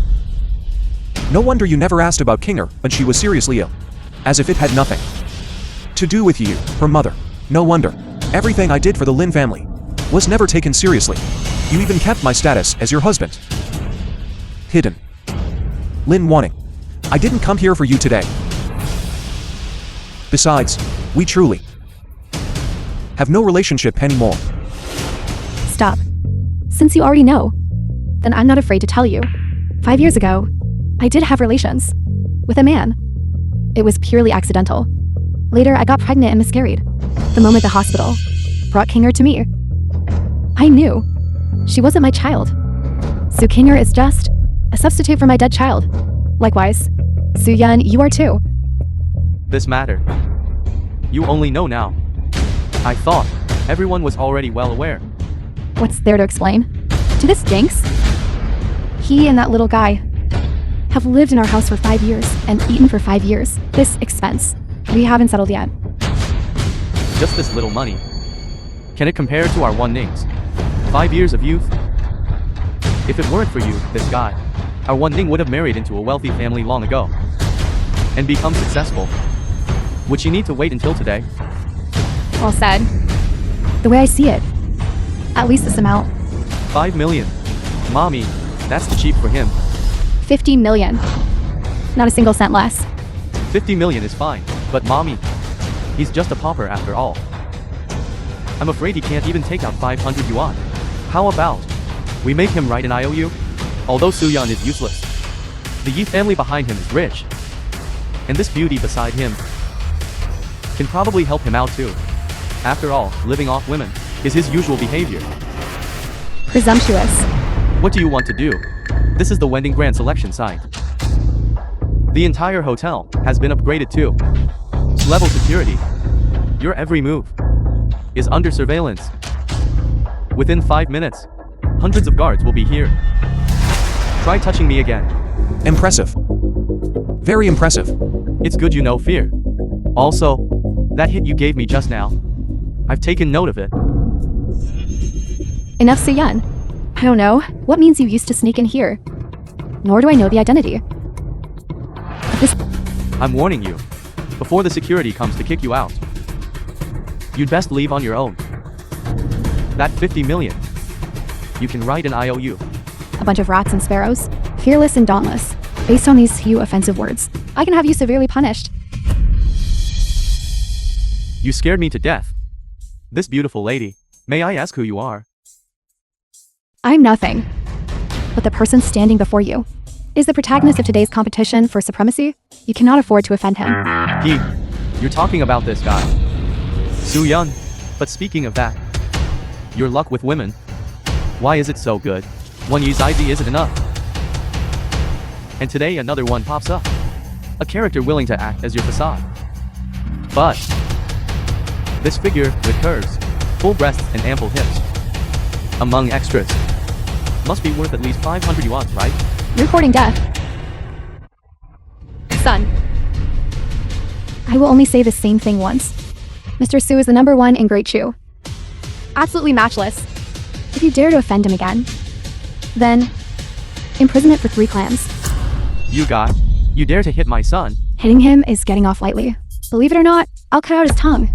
Speaker 3: No wonder you never asked about Kinger when she was seriously ill. As if it had nothing to do with you, her mother. No wonder. Everything I did for the Lin family was never taken seriously. You even kept my status as your husband hidden. Lin Wanting, I didn't come here for you today. Besides, we truly have no relationship anymore.
Speaker 4: Stop. Since you already know, then I'm not afraid to tell you. 5 years ago, I did have relations with a man. It was purely accidental. Later, I got pregnant and miscarried. The moment the hospital brought Kinger to me, I knew she wasn't my child. Su Kinger is just a substitute for my dead child. Likewise, Su Yan, you are too.
Speaker 2: This matter. You only know now. I thought everyone was already well aware.
Speaker 4: What's there to explain? To this jinx? He and that little guy have lived in our house for 5 years and eaten for 5 years. This expense, we haven't settled yet.
Speaker 2: Just this little money. Can it compare to our Wan Ning's 5 years of youth? If it weren't for you, this guy, our Wan Ning would have married into a wealthy family long ago and become successful. Would she need to wait until today?
Speaker 4: Well said. The way I see it. At least this amount.
Speaker 2: 5 million. Mommy, that's cheap for him.
Speaker 4: 50 million. Not a single cent less.
Speaker 2: 50 million is fine, but mommy, he's just a pauper after all. I'm afraid he can't even take out 500 yuan. How about we make him write an IOU? Although Soo-yeon is useless, the Yee family behind him is rich. And this beauty beside him can probably help him out too. After all, living off women is his usual behavior.
Speaker 4: Presumptuous.
Speaker 2: What do you want to do? This is the Wending Grand Selection site. The entire hotel has been upgraded too. Level security. Your every move is under surveillance. Within 5 minutes, hundreds of guards will be here. Try touching me again.
Speaker 3: Impressive. Very impressive.
Speaker 2: It's good you know fear. Also, that hit you gave me just now, I've taken note of it.
Speaker 4: Enough, Soo-yeon. I don't know what means you used to sneak in here. Nor do I know the identity of this.
Speaker 2: I'm warning you. Before the security comes to kick you out, you'd best leave on your own. That 50 million, you can write an IOU.
Speaker 4: A bunch of rats and sparrows. Fearless and dauntless. Based on these few offensive words, I can have you severely punished.
Speaker 2: You scared me to death. This beautiful lady, may I ask who you are?
Speaker 4: I'm nothing. But the person standing before you is the protagonist of today's competition for supremacy. You cannot afford to offend him.
Speaker 2: You're talking about this guy. Soo-yeon. But speaking of that, your luck with women, why is it so good? One Yee Zyzy isn't enough. And today another one pops up. A character willing to act as your facade. But this figure with curves, full breasts and ample hips, among extras, must be worth at least 500 yuan, right?
Speaker 4: You're courting death. Son. I will only say the same thing once. Mr. Soo is the #1 in Great Chu. Absolutely matchless. If you dare to offend him again, then imprisonment for 3 clams.
Speaker 2: You dare to hit my son?
Speaker 4: Hitting him is getting off lightly. Believe it or not, I'll cut out his tongue.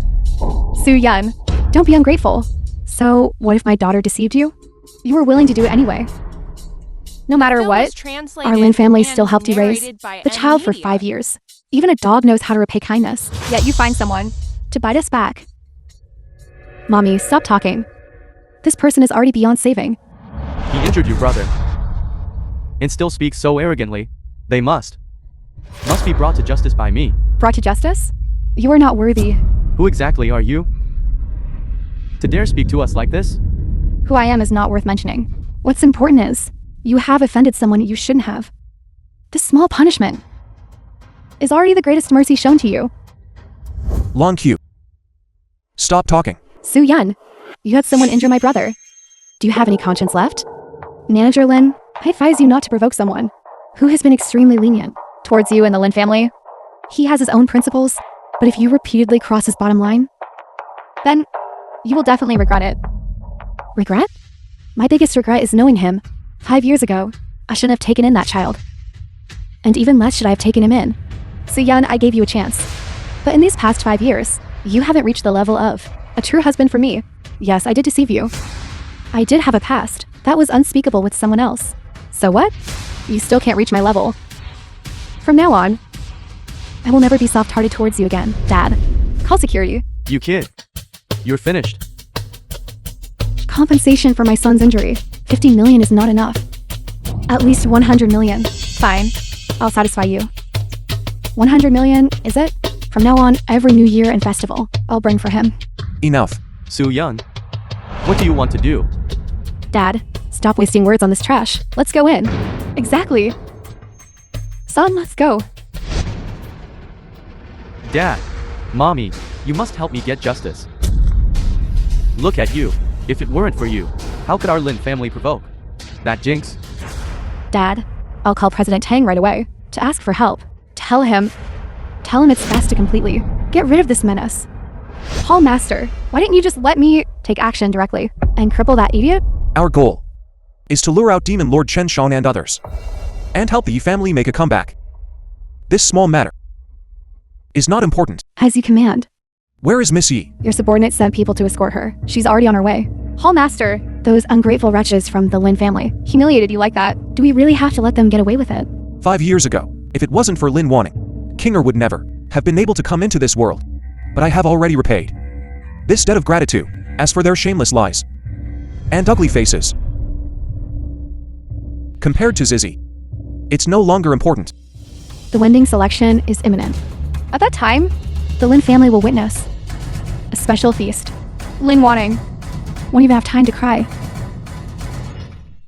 Speaker 4: Soo-yeon, don't be ungrateful. So, what if my daughter deceived you? You were willing to do it anyway. No matter
Speaker 6: Film
Speaker 4: what,
Speaker 6: was translated
Speaker 4: our Lin family
Speaker 6: and
Speaker 4: still helped you raise
Speaker 6: narrated by
Speaker 4: the child for
Speaker 6: Media.
Speaker 4: 5 years. Even a dog knows how to repay kindness. Yet you find someone to bite us back. Mommy, stop talking. This person is already beyond saving.
Speaker 2: He injured your brother. And still speaks so arrogantly. They must be brought to justice by me.
Speaker 4: Brought to justice? You are not worthy.
Speaker 2: Who exactly are you? To dare speak to us like this?
Speaker 4: Who I am is not worth mentioning. What's important is, you have offended someone you shouldn't have. This small punishment is already the greatest mercy shown to you.
Speaker 3: Long Q. Stop talking.
Speaker 4: Soo-yeon, you had someone injure my brother. Do you have any conscience left? Manager Lin, I advise you not to provoke someone who has been extremely lenient towards you and the Lin family. He has his own principles, but if you repeatedly cross his bottom line, then you will definitely regret it. Regret? My biggest regret is knowing him. 5 years ago, I shouldn't have taken in that child. And even less should I have taken him in. Soo-yeon, I gave you a chance. But in these past 5 years, you haven't reached the level of a true husband for me. Yes, I did deceive you. I did have a past that was unspeakable with someone else. So what? You still can't reach my level. From now on, I will never be soft-hearted towards you again. Dad, call security.
Speaker 2: You kid. You're finished.
Speaker 4: Compensation for my son's injury. 50 million is not enough. At least 100 million. Fine. I'll satisfy you. 100 million, is it? From now on, every New Year and festival, I'll bring for him.
Speaker 3: Enough.
Speaker 2: Soo-yeon, what do you want to do?
Speaker 4: Dad, stop wasting words on this trash. Let's go in. Exactly. Son, let's go.
Speaker 2: Dad, Mommy, you must help me get justice. Look at you. If it weren't for you, how could our Lin family provoke that jinx?
Speaker 4: Dad, I'll call President Tang right away to ask for help. Tell him it's best to completely get rid of this menace. Hall Master, why didn't you just let me take action directly and cripple that idiot?
Speaker 3: Our goal is to lure out Demon Lord Chen Shang and others, and help the Yi family make a comeback. This small matter is not important.
Speaker 4: As you command.
Speaker 3: Where is Miss Yee?
Speaker 4: Your subordinate sent people to escort her. She's already on her way. Hall Master, those ungrateful wretches from the Lin family. Humiliated you like that. Do we really have to let them get away with it?
Speaker 3: 5 years ago, if it wasn't for Lin wanting, Kinger would never have been able to come into this world. But I have already repaid this debt of gratitude. As for their shameless lies and ugly faces, compared to Zyzy, it's no longer important.
Speaker 4: The Wending selection is imminent. At that time, the Lin family will witness a special feast. Lin Wanting won't even have time to cry.